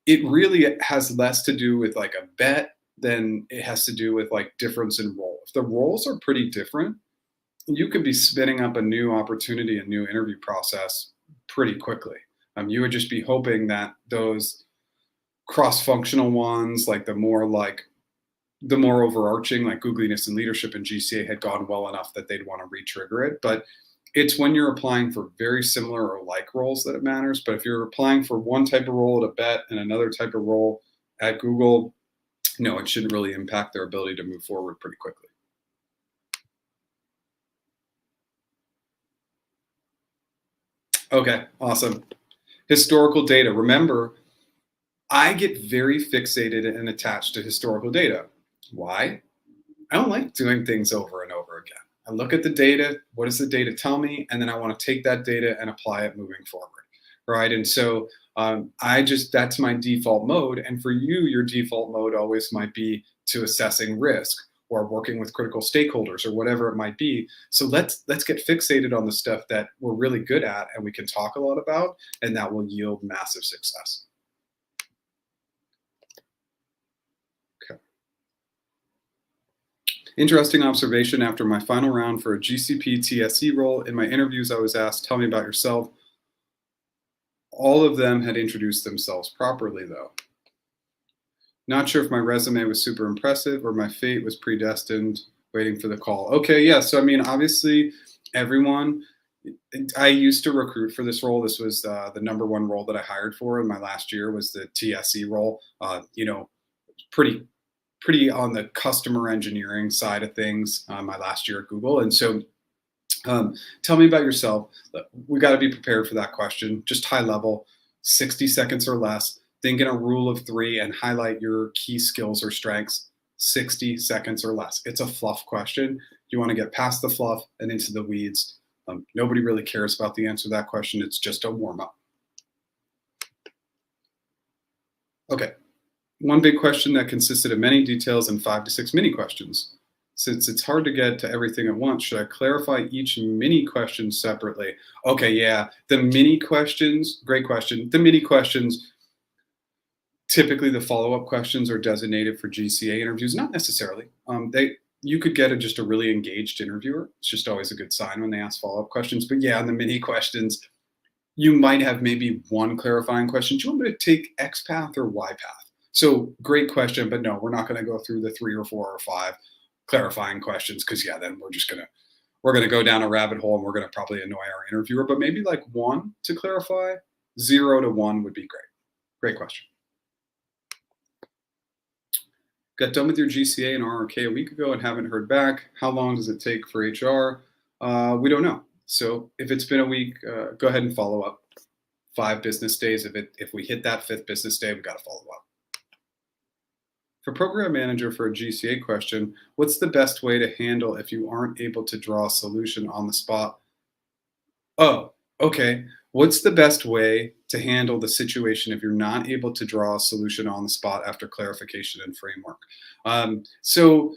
it really has less to do with like a bet than it has to do with like difference in role. If the roles are pretty different, you could be spinning up a new opportunity, a new interview process pretty quickly. You would just be hoping that those cross-functional ones, like the more overarching, like googliness and leadership and GCA had gone well enough that they'd want to re-trigger it. But it's when you're applying for very similar or like roles that it matters. But if you're applying for one type of role at a bet and another type of role at Google, no, it shouldn't really impact their ability to move forward pretty quickly. Okay, awesome. Historical data. Remember, I get very fixated and attached to historical data. Why? I don't like doing things over and over again. I look at the data, what does the data tell me? And then I want to take that data and apply it moving forward, right? And so that's my default mode. And for you, your default mode always might be to assessing risk or working with critical stakeholders or whatever it might be. So let's get fixated on the stuff that we're really good at and we can talk a lot about, and that will yield massive success. Interesting observation after my final round for a GCP TSE role. In my interviews, I was asked, tell me about yourself. All of them had introduced themselves properly, though. Not sure if my resume was super impressive or my fate was predestined, waiting for the call. Okay, yeah, so I mean, obviously, everyone, I used to recruit for this role. This was the number one role that I hired for in my last year was the TSE role. Pretty on the customer engineering side of things my last year at Google. And so tell me about yourself. We got to be prepared for that question. Just high level, 60 seconds or less. Think in a rule of three and highlight your key skills or strengths, 60 seconds or less. It's a fluff question. You want to get past the fluff and into the weeds. Nobody really cares about the answer to that question. It's just a warm up. Okay. One big question that consisted of many details and 5 to 6 mini questions. Since it's hard to get to everything at once, should I clarify each mini question separately? Okay, yeah, the mini questions, great question. The mini questions, typically the follow-up questions are designated for GCA interviews, not necessarily. You could get just a really engaged interviewer. It's just always a good sign when they ask follow-up questions. But yeah, in the mini questions, you might have maybe one clarifying question. Do you want me to take X path or Y path? So great question, but no, we're not going to go through the 3 or 4 or 5 clarifying questions because yeah, then we're gonna go down a rabbit hole and we're gonna probably annoy our interviewer. But maybe like 1 to clarify, 0 to 1 would be great. Great question. Got done with your GCA and RRK a week ago and haven't heard back. How long does it take for HR? We don't know. So if it's been a week, go ahead and follow up. 5 business days. If we hit that 5th business day, we got to follow up. For program manager for a GCA question, what's the best way to handle if you aren't able to draw a solution on the spot? Oh, okay. What's the best way to handle the situation if you're not able to draw a solution on the spot after clarification and framework? So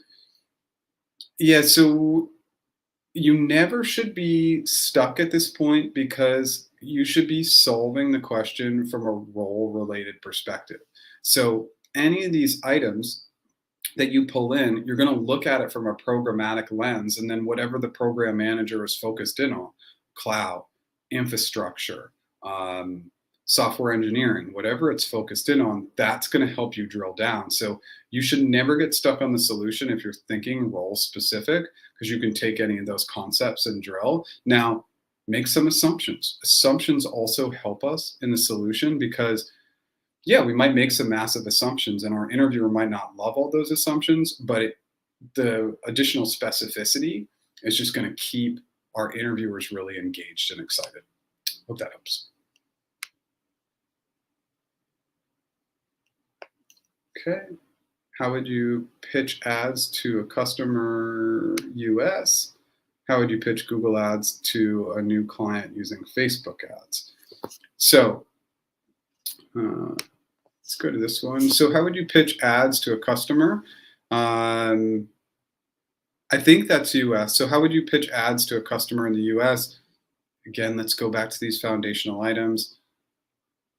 you never should be stuck at this point because you should be solving the question from a role-related perspective. So any of these items that you pull in, you're going to look at it from a programmatic lens, and then whatever the program manager is focused in on, cloud, infrastructure, software engineering, whatever it's focused in on, that's going to help you drill down. So you should never get stuck on the solution if you're thinking role specific, because you can take any of those concepts and drill. Now, make some assumptions. Assumptions also help us in the solution because yeah, we might make some massive assumptions and our interviewer might not love all those assumptions, but the additional specificity is just going to keep our interviewers really engaged and excited. Hope that helps. Okay. How would you pitch ads to a customer US? How would you pitch Google ads to a new client using Facebook ads? So, let's go to this one. So how would you pitch ads to a customer? I I think that's US. So how would you pitch ads to a customer in the US? Again, let's go back to these foundational items.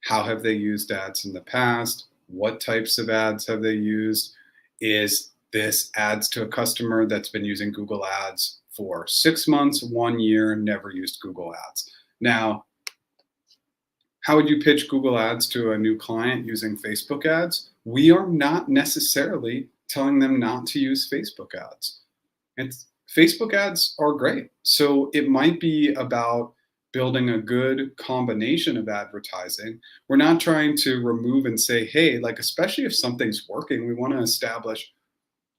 How have they used ads in the past? What types of ads have they used? Is this ads to a customer that's been using Google Ads for 6 months, 1 year, never used Google Ads? Now, how would you pitch Google Ads to a new client using Facebook ads? We are not necessarily telling them not to use Facebook ads. And Facebook ads are great. So it might be about building a good combination of advertising. We're not trying to remove and say, hey, like, especially if something's working, we want to establish,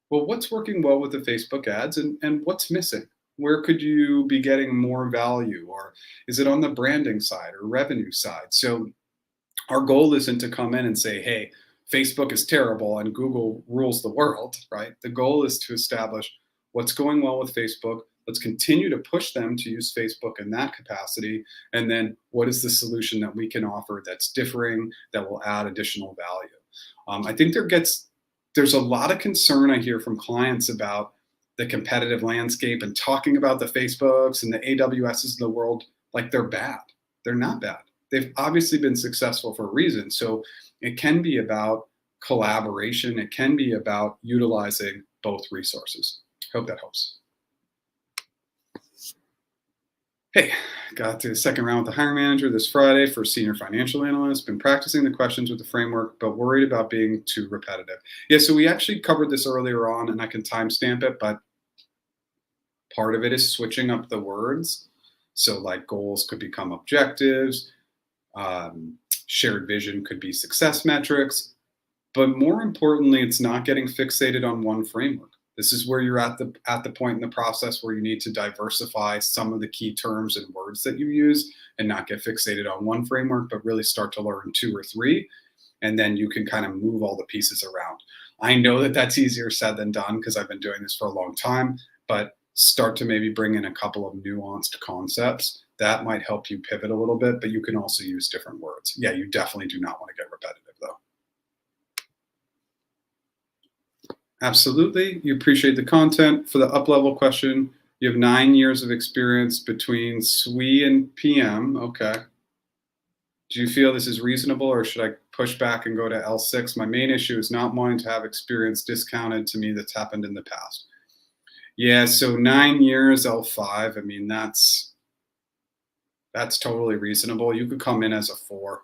well, what's working well with the Facebook ads and what's missing? Where could you be getting more value? Or is it on the branding side or revenue side? So our goal isn't to come in and say, hey, Facebook is terrible and Google rules the world, right? The goal is to establish what's going well with Facebook. Let's continue to push them to use Facebook in that capacity. And then what is the solution that we can offer that's differing, that will add additional value? I think there's a lot of concern I hear from clients about the competitive landscape and talking about the Facebooks and the AWSs of the world like they're bad. They're not bad. They've obviously been successful for a reason. So it can be about collaboration. It can be about utilizing both resources. Hope that helps. Hey, got to the second round with the hiring manager this Friday for senior financial analyst. Been practicing the questions with the framework, but worried about being too repetitive. Yeah, so we actually covered this earlier on, and I can timestamp it, but part of it is switching up the words. So like goals could become objectives, shared vision could be success metrics, but more importantly, it's not getting fixated on one framework. This is where you're at the point in the process where you need to diversify some of the key terms and words that you use and not get fixated on one framework, but really start to learn 2 or 3, and then you can kind of move all the pieces around. I know that that's easier said than done because I've been doing this for a long time, but start to maybe bring in a couple of nuanced concepts. That might help you pivot a little bit, but you can also use different words. Yeah, you definitely do not want to get repetitive though. Absolutely. You appreciate the content. For the up-level question, you have 9 years of experience between SWE and PM. Okay. Do you feel this is reasonable or should I push back and go to L6? My main issue is not wanting to have experience discounted to me that's happened in the past. Yeah, so 9 years L5, I mean, that's totally reasonable. You could come in as a 4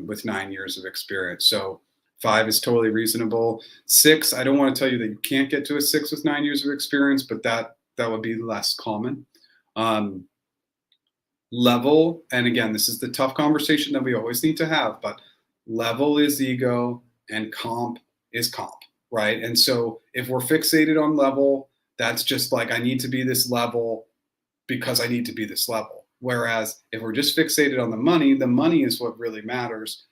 with 9 years of experience. So 5 is totally reasonable. 6, I don't want to tell you that you can't get to a 6 with 9 years of experience, but that would be less common. Level, and again, this is the tough conversation that we always need to have, but level is ego and comp is comp, right? And so if we're fixated on level, that's just like, I need to be this level because I need to be this level. Whereas if we're just fixated on the money is what really matters.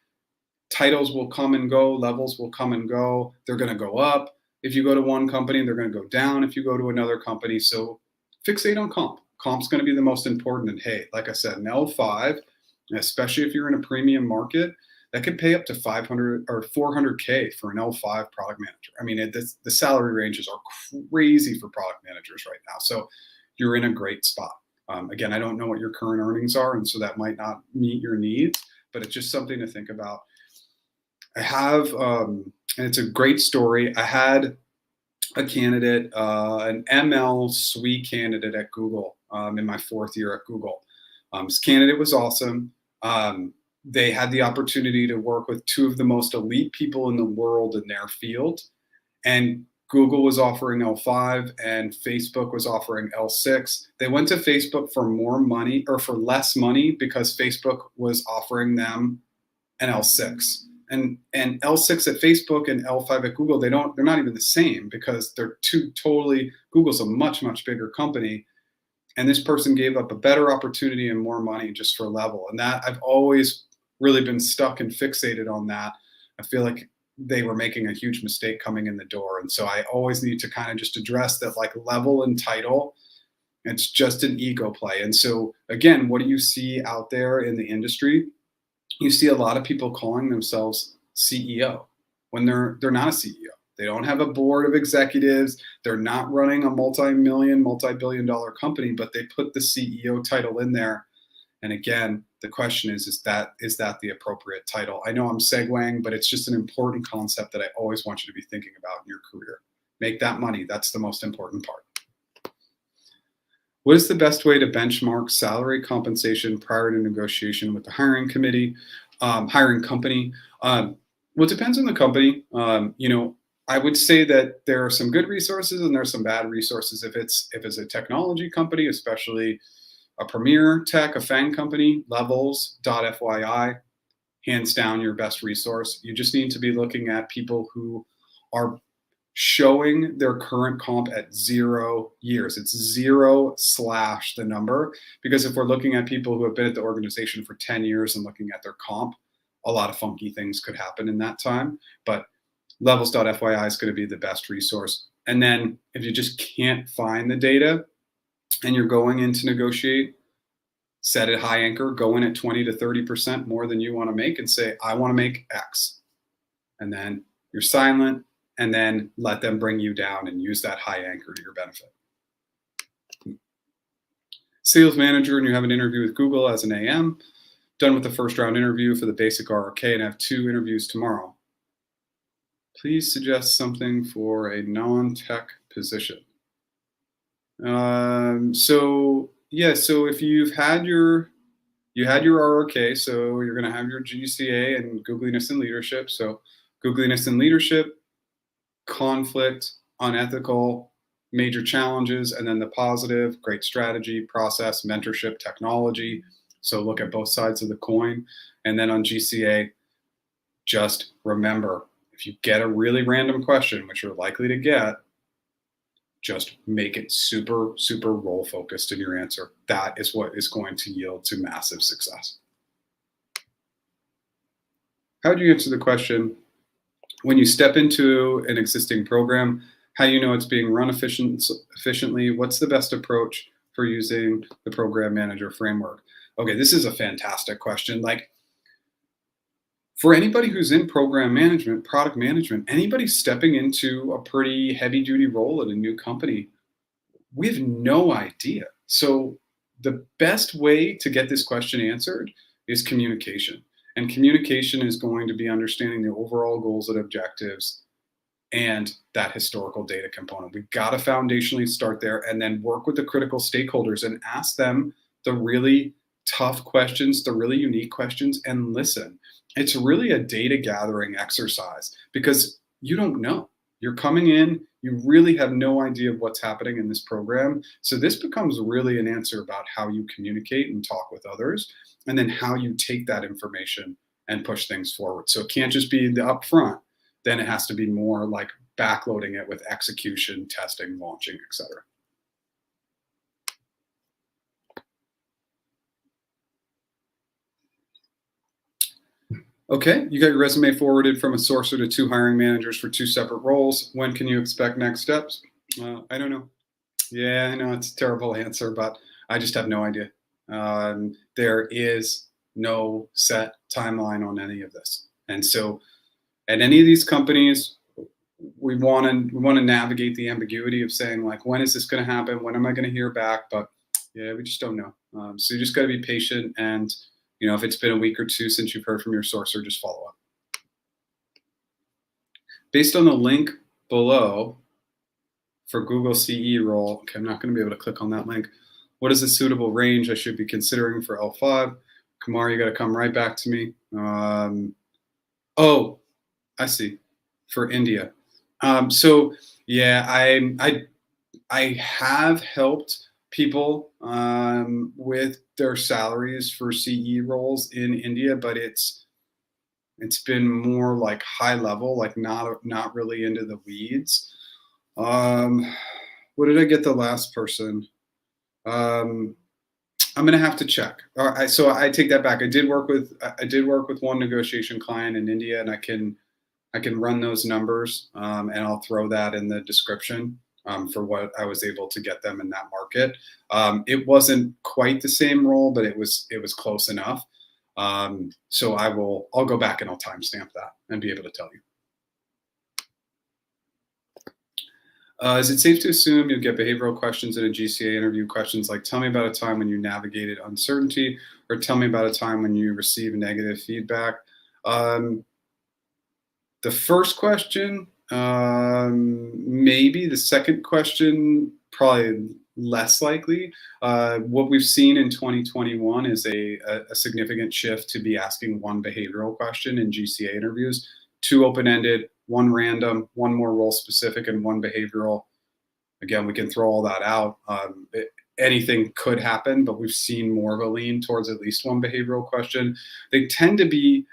Titles will come and go, levels will come and go. They're going to go up. If you go to one company, they're going to go down if you go to another company. So fixate on comp. Comp's going to be the most important. And hey, like I said, an L5, especially if you're in a premium market, that could pay up to 500 or 400K for an L5 product manager. I mean, the salary ranges are crazy for product managers right now. So you're in a great spot. Again, I don't know what your current earnings are, and so that might not meet your needs, but it's just something to think about. I have, and it's a great story. I had a candidate, an ML SWE candidate at Google in my 4th year at Google. This candidate was awesome. They had the opportunity to work with 2 of the most elite people in the world in their field. And Google was offering L5 and Facebook was offering L6. They went to Facebook for more money or for less money because Facebook was offering them an L6. And L6 at Facebook and L5 at Google, they're not even the same because they're 2 totally, Google's a much, much bigger company. And this person gave up a better opportunity and more money just for level. And that I've always really been stuck and fixated on that. I feel like they were making a huge mistake coming in the door. And so I always need to kind of just address that, like, level and title, it's just an ego play. And so again, what do you see out there in the industry? You see a lot of people calling themselves CEO when they're not a CEO. They don't have a board of executives. They're not running a multi-billion dollar company, but they put the CEO title in there. And again, the question is that the appropriate title? I know I'm segueing, but it's just an important concept that I always want you to be thinking about in your career. Make that money. That's the most important part. What is the best way to benchmark salary compensation prior to negotiation with the hiring company? Well, it depends on the company. I would say that there are some good resources and there's some bad resources. If it's a technology company, especially a premier tech, a FANG company, levels.fyi, hands down your best resource. You just need to be looking at people who are showing their current comp at 0 years. It's 0 / the number, because if we're looking at people who have been at the organization for 10 years and looking at their comp, a lot of funky things could happen in that time. But levels.fyi is going to be the best resource. And then if you just can't find the data and you're going in to negotiate, set a high anchor, go in at 20 to 30% more than you want to make and say, I want to make X. And then you're silent, and then let them bring you down and use that high anchor to your benefit. Sales manager, and you have an interview with Google as an AM, done with the first round interview for the basic RRK and have 2 interviews tomorrow. Please suggest something for a non-tech position. So if you had your RRK, so you're going to have your GCA and Googliness and leadership. So Googliness and leadership, conflict, unethical, major challenges, and then the positive, great strategy, process, mentorship, technology. So look at both sides of the coin. And then on GCA, just remember, if you get a really random question, which you're likely to get, just make it super, super role focused in your answer. That is what is going to yield to massive success. How do you answer the question, when you step into an existing program, how do you know it's being run efficiently? What's the best approach for using the program manager framework? Okay, this is a fantastic question. Like, for anybody who's in program management, product management, anybody stepping into a pretty heavy duty role at a new company, we have no idea. So the best way to get this question answered is communication. And communication is going to be understanding the overall goals and objectives and that historical data component. We've got to foundationally start there and then work with the critical stakeholders and ask them the really tough questions, the really unique questions, and listen. It's really a data gathering exercise because you don't know. You're coming in, you really have no idea of what's happening in this program. So this becomes really an answer about how you communicate and talk with others, and then how you take that information and push things forward. So it can't just be the upfront. Then it has to be more like backloading it with execution, testing, launching, etc. Okay, you got your resume forwarded from a sourcer to 2 hiring managers for 2 separate roles. When can you expect next steps? I don't know. Yeah, I know it's a terrible answer, but I just have no idea. There is no set timeline on any of this. And so at any of these companies, we want to navigate the ambiguity of saying, like, when is this going to happen? When am I going to hear back? But yeah, we just don't know. So you just got to be patient, and if it's been a week or 2 since you've heard from your sourcer, just follow up. Based on the link below for Google CE role, okay, I'm not going to be able to click on that link. What is a suitable range I should be considering for L5? Kumar, you got to come right back to me. Oh, I see. For India. So yeah, I have helped people with their salaries for CE roles in India, but it's been more like high level, like not really into the weeds. What did I get the last person? I'm gonna have to check. So I take that back. I did work with one negotiation client in India, and I can run those numbers, and I'll throw that in the description for what I was able to get them in that market. It wasn't quite the same role, but it was close enough. So I'll go back and I'll timestamp that and be able to tell you. Is it safe to assume you'll get behavioral questions in a GCA interview? Questions like, tell me about a time when you navigated uncertainty, or tell me about a time when you received negative feedback. Um, the first question, maybe. The second question, probably less likely. What we've seen in 2021 is a significant shift to be asking one behavioral question in GCA interviews, two open-ended, one random, one more role specific, and one behavioral. Again, we can throw all that out. Anything could happen, but we've seen more of a lean towards at least one behavioral question. They tend to be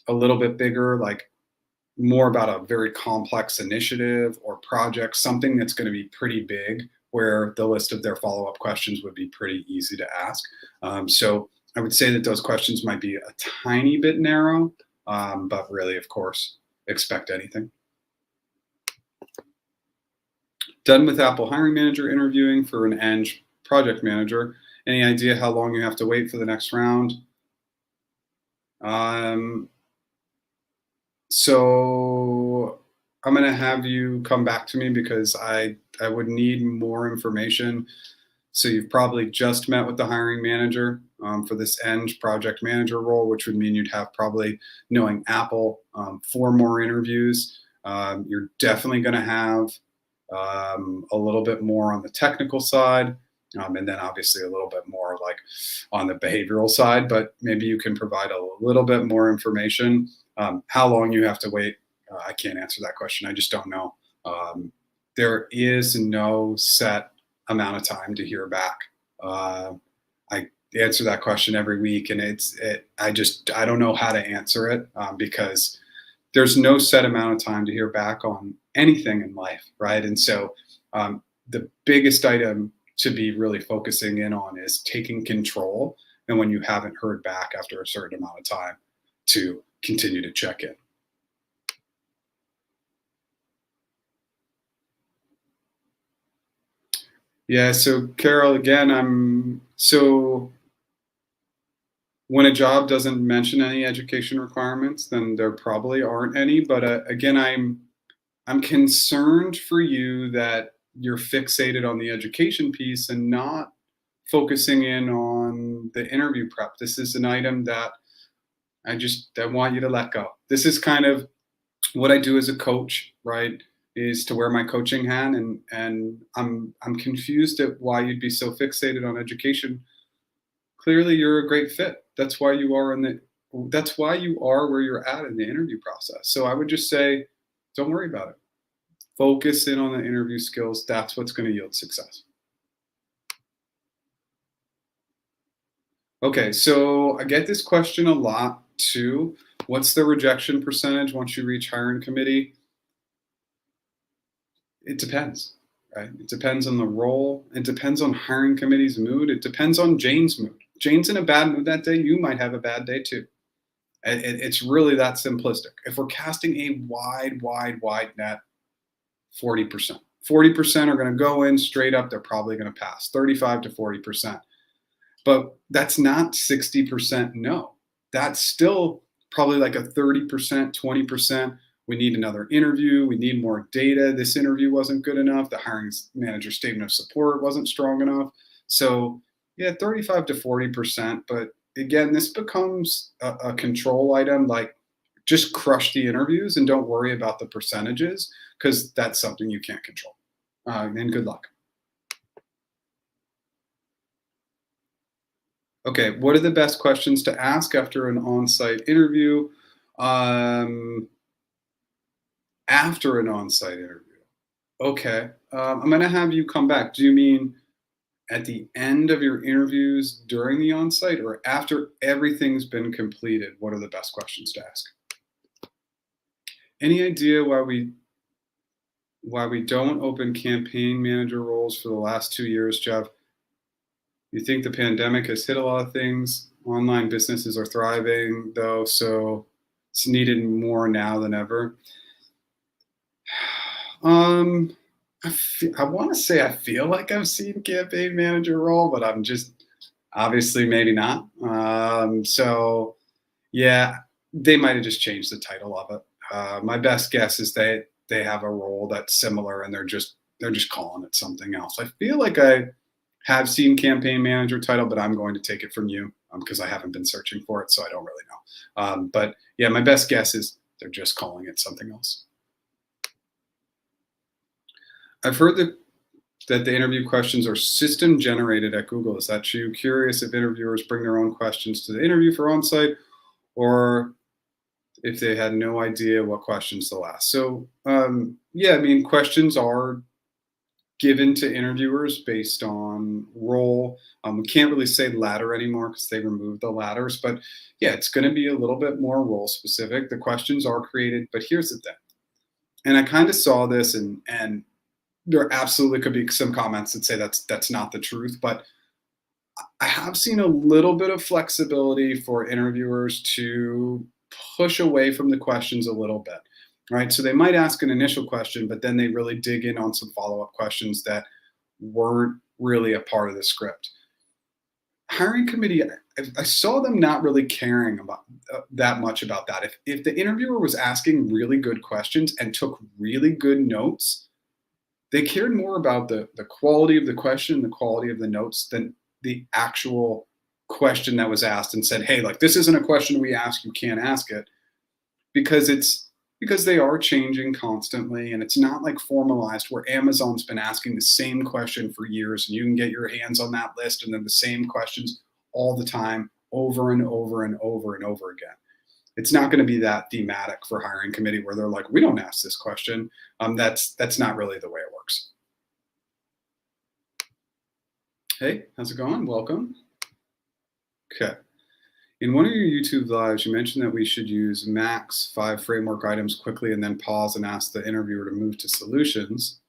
a little bit bigger, like more about a very complex initiative or project, something that's going to be pretty big, where the list of their follow-up questions would be pretty easy to ask. So I would say that those questions might be a tiny bit narrow, but really, of course, expect anything. Done with Apple hiring manager interviewing for an Eng project manager. Any idea how long you have to wait for the next round? So I'm going to have you come back to me because I would need more information. So you've probably just met with the hiring manager for this Eng project manager role, which would mean you'd have probably, knowing Apple, 4 more interviews. You're definitely going to have a little bit more on the technical side, and then obviously a little bit more like on the behavioral side, but maybe you can provide a little bit more information. How long you have to wait, I can't answer that question. I just don't know. There is no set amount of time to hear back. I answer that question every week, and I don't know how to answer it because there's no set amount of time to hear back on anything in life, right? And so the biggest item to be really focusing in on is taking control. And when you haven't heard back after a certain amount of time, to continue to check in. Yeah, so Carol, again, so when a job doesn't mention any education requirements, then there probably aren't any. But again, I'm concerned for you that you're fixated on the education piece and not focusing in on the interview prep. This is an item that I want you to let go. This is kind of what I do as a coach, right? Is to wear my coaching hat, and I'm confused at why you'd be so fixated on education. Clearly, you're a great fit. That's why you are where you're at in the interview process. So I would just say, don't worry about it. Focus in on the interview skills. That's what's going to yield success. Okay, so I get this question a lot too. What's the rejection percentage once you reach hiring committee? It depends, right? It depends on the role. It depends on hiring committee's mood. It depends on Jane's mood. Jane's in a bad mood that day. You might have a bad day too. It's really that simplistic. If we're casting a wide net, 40%. 40% are going to go in straight up. They're probably going to pass. 35 to 40%. But that's not 60% no. That's still probably like a 30%, 20%. We need another interview. We need more data. This interview wasn't good enough. The hiring manager statement of support wasn't strong enough. So yeah, 35 to 40%. But again, this becomes a control item, like just crush the interviews and don't worry about the percentages because that's something you can't control. And good luck. Okay, what are the best questions to ask after an on-site interview? After an on-site interview. Okay, I'm going to have you come back. Do you mean at the end of your interviews during the on-site, or after everything's been completed? What are the best questions to ask? Any idea why we don't open campaign manager roles for the last 2 years, Jeff? You think the pandemic has hit a lot of things? Online businesses are thriving, though, so it's needed more now than ever. I want to say I feel like I've seen campaign manager role, but I'm just obviously maybe not. So yeah, they might have just changed the title of it. My best guess is they have a role that's similar and they're just they're just calling it something else. I feel like I have seen campaign manager title, but I'm going to take it from you because I haven't been searching for it, so I don't really know. But yeah, my best guess is they're just calling it something else. I've heard that the interview questions are system generated at Google. Is that true? Curious if interviewers bring their own questions to the interview for onsite, or if they had no idea what questions to ask. So yeah, I mean, questions are given to interviewers based on role. We can't really say ladder anymore because they removed the ladders, but yeah, it's going to be a little bit more role specific. The questions are created, but here's the thing. And I kind of saw this, and there absolutely could be some comments that say that's not the truth, but I have seen a little bit of flexibility for interviewers to push away from the questions a little bit, right? So they might ask an initial question, but then they really dig in on some follow-up questions that weren't really a part of the script. Hiring committee, I saw them not really caring about that much about that. If the interviewer was asking really good questions and took really good notes, they cared more about the quality of the question, the quality of the notes than the actual question that was asked, and said, hey, like, this isn't a question we ask, you can't ask it, because they are changing constantly, and it's not like formalized where Amazon's been asking the same question for years and you can get your hands on that list and then the same questions all the time, over and over and over and over again. It's not going to be that thematic for hiring committee where they're like, we don't ask this question. That's not really the way it works. Hey, how's it going? Welcome. Okay. In one of your YouTube lives, you mentioned that we should use max 5 framework items quickly and then pause and ask the interviewer to move to solutions.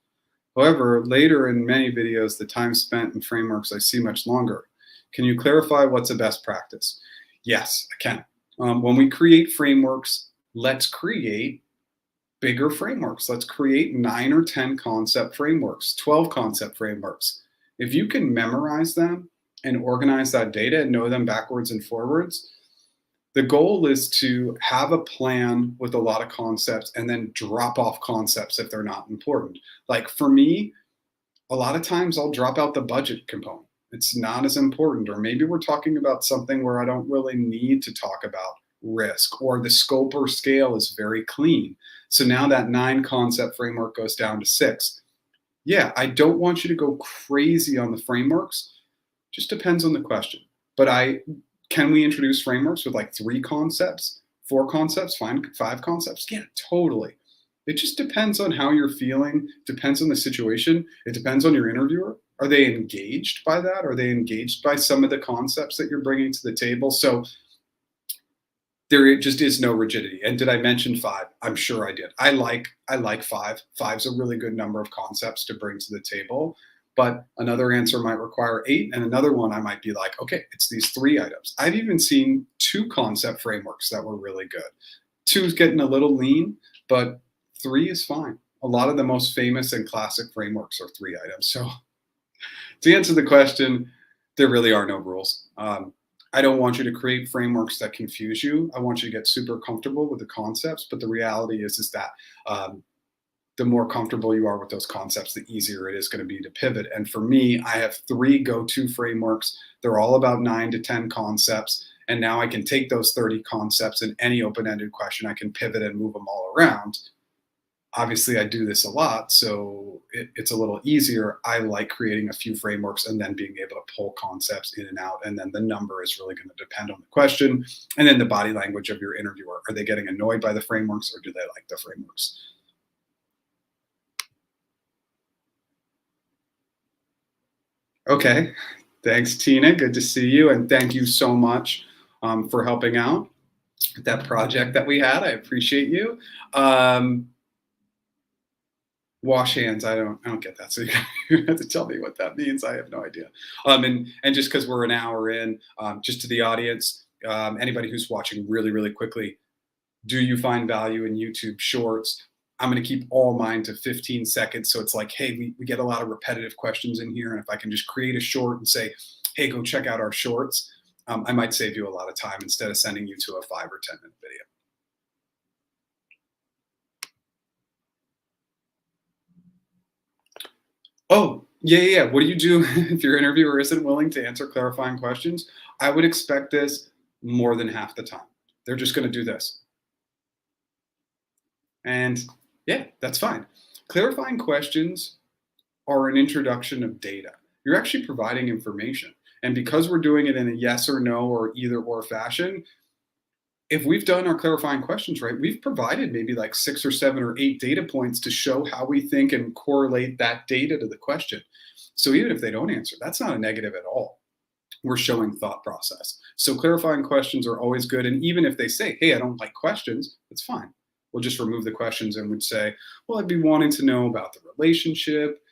However, later in many videos, the time spent in frameworks I see much longer. Can you clarify what's a best practice? Yes, I can. When we create frameworks, let's create bigger frameworks. Let's create 9 or 10 concept frameworks, 12 concept frameworks. If you can memorize them and organize that data and know them backwards and forwards, the goal is to have a plan with a lot of concepts and then drop off concepts if they're not important. Like for me, a lot of times I'll drop out the budget component. It's not as important, or maybe we're talking about something where I don't really need to talk about risk, or the scope or scale is very clean. So now that 9 concept framework goes down to 6. Yeah, I don't want you to go crazy on the frameworks. Just depends on the question. But can we introduce frameworks with like 3 concepts, 4 concepts, 5 concepts? Yeah, totally. It just depends on how you're feeling, depends on the situation. It depends on your interviewer. Are they engaged by that? Are they engaged by some of the concepts that you're bringing to the table? So there just is no rigidity. And did I mention 5? I'm sure I did. I like 5. 5's a really good number of concepts to bring to the table. But another answer might require 8, and another one I might be like, okay, it's these 3 items. I've even seen 2 concept frameworks that were really good. 2 is getting a little lean, but 3 is fine. A lot of the most famous and classic frameworks are 3 items. So to answer the question, there really are no rules. I don't want you to create frameworks that confuse you. I want you to get super comfortable with the concepts, but the reality is that the more comfortable you are with those concepts, the easier it is going to be to pivot. And for me, I have 3 go-to frameworks. They're all about 9 to 10 concepts. And now I can take those 30 concepts in any open-ended question. I can pivot and move them all around. Obviously, I do this a lot, so it's a little easier. I like creating a few frameworks and then being able to pull concepts in and out. And then the number is really going to depend on the question. And then the body language of your interviewer. Are they getting annoyed by the frameworks, or do they like the frameworks? Okay. Thanks, Tina. Good to see you. And thank you so much for helping out with that project that we had. I appreciate you. Wash hands. I don't get that. So you have to tell me what that means. I have no idea. And just because we're an hour in, just to the audience, anybody who's watching really, really quickly, do you find value in YouTube Shorts? I'm going to keep all mine to 15 seconds. So it's like, hey, we get a lot of repetitive questions in here. And if I can just create a short and say, hey, go check out our shorts, I might save you a lot of time instead of sending you to a 5 or 10 minute video. Oh, yeah, yeah, yeah. What do you do if your interviewer isn't willing to answer clarifying questions? I would expect this more than half the time. They're just going to do this. And yeah, that's fine. Clarifying questions are an introduction of data. You're actually providing information. And because we're doing it in a yes or no or either or fashion, if we've done our clarifying questions right, we've provided maybe like 6 or 7 or 8 data points to show how we think and correlate that data to the question. So even if they don't answer, that's not a negative at all. We're showing thought process. So clarifying questions are always good. And even if they say, hey, I don't like questions, it's fine. We'll just remove the questions and would say, well, I'd be wanting to know about the relationship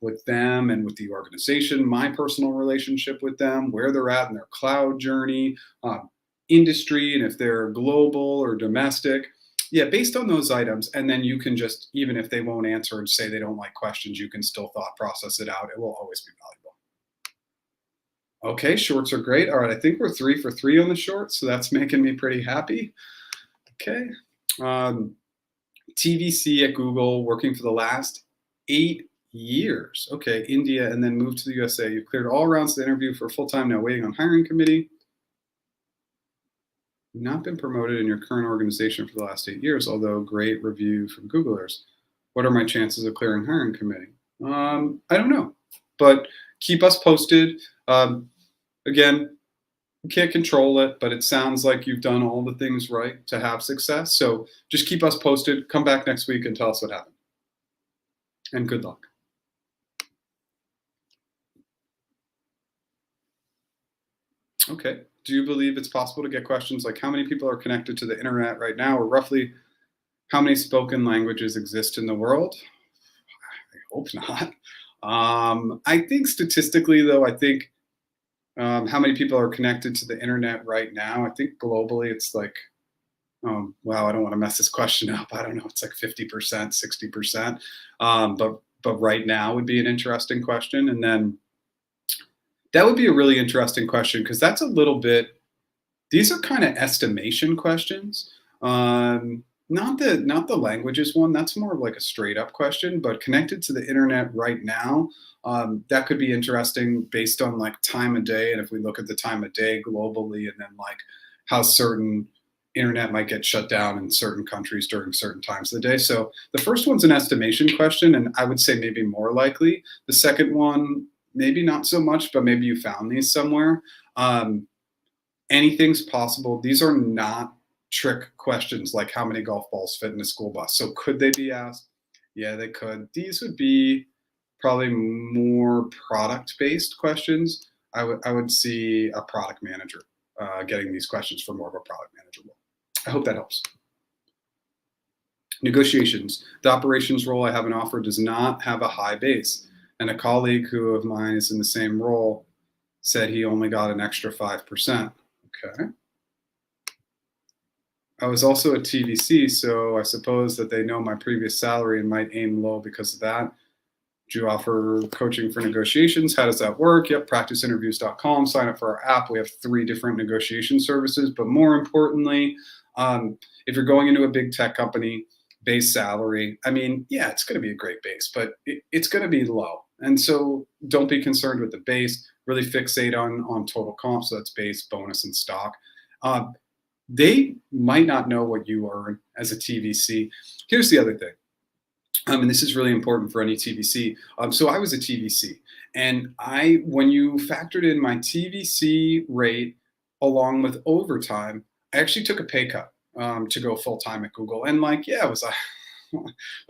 with them and with the organization, my personal relationship with them, where they're at in their cloud journey, industry, and if they're global or domestic. Yeah, based on those items. And then you can just, even if they won't answer and say they don't like questions, you can still thought process it out. It will always be valuable. Okay, shorts are great. All right, I think we're 3 for 3 on the shorts, so that's making me pretty happy. Okay. Um, TVC at Google, working for the last 8 years. Okay, India, and then moved to the USA. You've cleared all rounds of the interview for full time, now waiting on hiring committee. You've not been promoted in your current organization for the last 8 years, although great review from Googlers. What are my chances of clearing hiring committee? I don't know, but keep us posted. Again, you can't control it, but it sounds like you've done all the things right to have success. So just keep us posted. Come back next week and tell us what happened. And good luck. Okay. Do you believe it's possible to get questions like how many people are connected to the internet right now, or roughly how many spoken languages exist in the world? I hope not. I think statistically, though, I think how many people are connected to the internet right now? I think globally it's like, wow, I don't want to mess this question up. I don't know. It's like 50%, 60%. But right now would be an interesting question. And then that would be a really interesting question because that's a little bit, these are kind of estimation questions. Not the languages one. That's more of like a straight up question, but connected to the internet right now, that could be interesting based on like time of day. And if we look at the time of day globally, and then like how certain internet might get shut down in certain countries during certain times of the day. So the first one's an estimation question, and I would say maybe more likely. The second one, maybe not so much, but maybe you found these somewhere. Um, Anything's possible. These are not trick questions like how many golf balls fit in a school bus. So could they be asked? Yeah, they could. These would be probably more product-based questions. I would see a product manager getting these questions for more of a product manager role. I hope that helps. Negotiations. The operations role I have an offer does not have a high base, and a colleague who of mine is in the same role said he only got an extra 5%. Okay. I was also at TVC, so I suppose that they know my previous salary and might aim low because of that. Do you offer coaching for negotiations? How does that work? Yep, practiceinterviews.com. Sign up for our app. We have 3 different negotiation services. But more importantly, if you're going into a big tech company, base salary, I mean, yeah, it's going to be a great base, but it's going to be low. And so don't be concerned with the base. Really fixate on total comp. So that's base, bonus, and stock. They might not know what you earn as a TVC. Here's the other thing. And this is really important for any TVC. So I was a TVC, and when you factored in my TVC rate along with overtime, I actually took a pay cut to go full time at Google. And like, yeah, was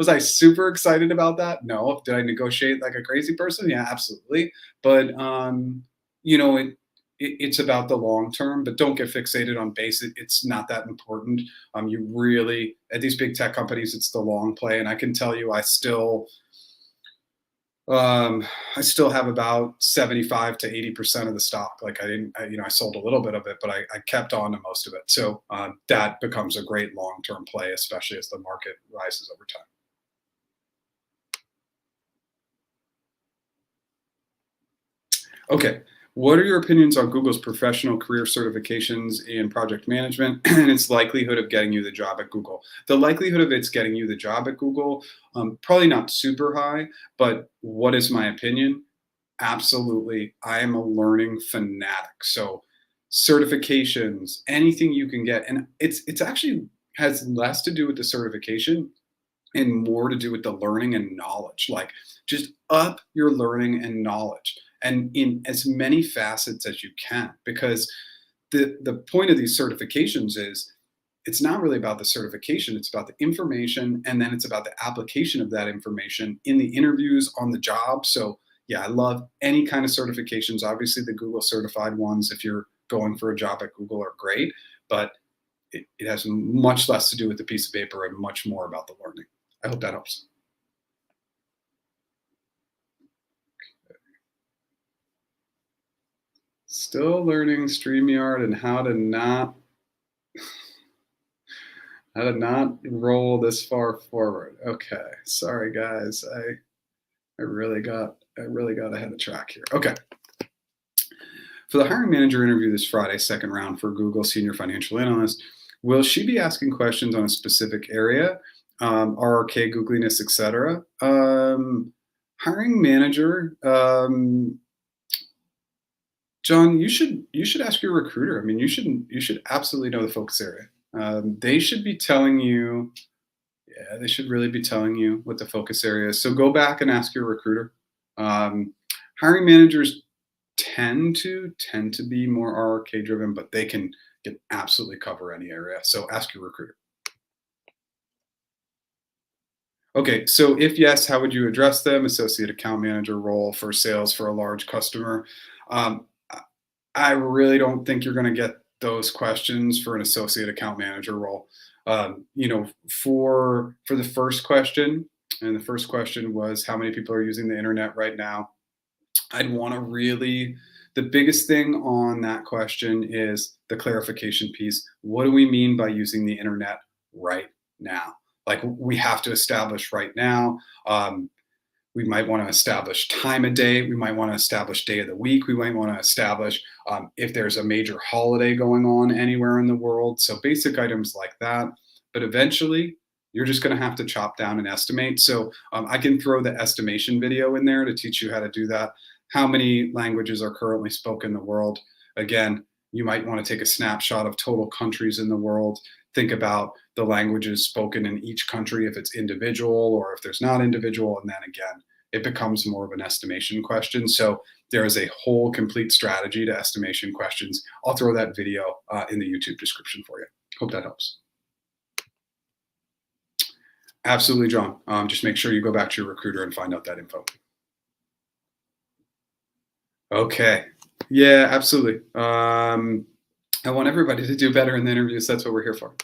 I super excited about that? No. Did I negotiate like a crazy person? Yeah, absolutely. But it's about the long term, but don't get fixated on base. It's not that important. You really, at these big tech companies, it's the long play. And I can tell you, I still have about 75 to 80% of the stock. Like I sold a little bit of it, but I kept on to most of it. So that becomes a great long-term play, especially as the market rises over time. Okay. What are your opinions on Google's professional career certifications in project management and its likelihood of getting you the job at Google? The likelihood of it's getting you the job at Google, probably not super high, but what is my opinion? Absolutely. I am a learning fanatic. So certifications, anything you can get, and it's actually has less to do with the certification and more to do with the learning and knowledge. Like just up your learning and knowledge and in as many facets as you can, because the point of these certifications is it's not really about the certification, it's about the information, and then it's about the application of that information in the interviews on the job. So yeah, I love any kind of certifications. Obviously the Google certified ones, if you're going for a job at Google, are great, but it has much less to do with the piece of paper and much more about the learning. I hope that helps. Still learning StreamYard and how to not roll this far forward. Okay, sorry guys, I really got ahead of track here. Okay, for the hiring manager interview this Friday, second round for Google Senior Financial Analyst, will she be asking questions on a specific area, RRK, Googliness, etc.? Hiring manager, John, you should ask your recruiter. I mean, you should absolutely know the focus area. They should be telling you, yeah, they should really be telling you what the focus area is. So go back and ask your recruiter. Hiring managers tend to be more RRK driven, but they can absolutely cover any area. So ask your recruiter. Okay, so if yes, how would you address them? Associate account manager role for sales for a large customer. Um, I really don't think you're going to get those questions for an associate account manager role. For the first question, and the first question was how many people are using the internet right now. I'd want to really, the biggest thing on that question is the clarification piece. What do we mean by using the internet right now? Like we have to establish right now. We might want to establish time of day. We might want to establish day of the week. We might want to establish if there's a major holiday going on anywhere in the world. So basic items like that. But eventually, you're just going to have to chop down and estimate. So I can throw the estimation video in there to teach you how to do that. How many languages are currently spoken in the world? Again, you might want to take a snapshot of total countries in the world. Think about the languages spoken in each country, if it's individual or if there's not individual. And then again, it becomes more of an estimation question. So there is a whole complete strategy to estimation questions. I'll throw that video in the YouTube description for you. Hope that helps. Absolutely, John. Just make sure you go back to your recruiter and find out that info. Okay. Yeah, absolutely. I want everybody to do better in the interviews. That's what we're here for.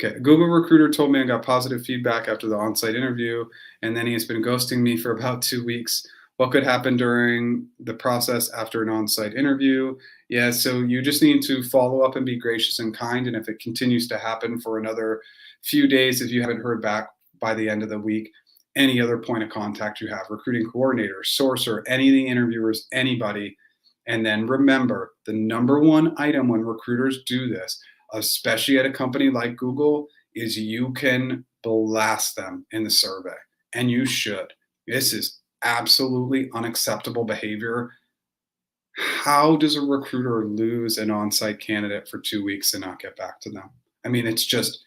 Okay, a Google recruiter told me I got positive feedback after the on-site interview, and then he has been ghosting me for about 2 weeks. What could happen during the process after an on-site interview? Yeah, so you just need to follow up and be gracious and kind, and if it continues to happen for another few days, if you haven't heard back by the end of the week, any other point of contact you have, recruiting coordinator, sourcer, any of the interviewers, anybody. And then remember, the number one item when recruiters do this, especially at a company like Google, is you can blast them in the survey. And you should. This is absolutely unacceptable behavior. How does a recruiter lose an on-site candidate for 2 weeks and not get back to them? I mean, it's just,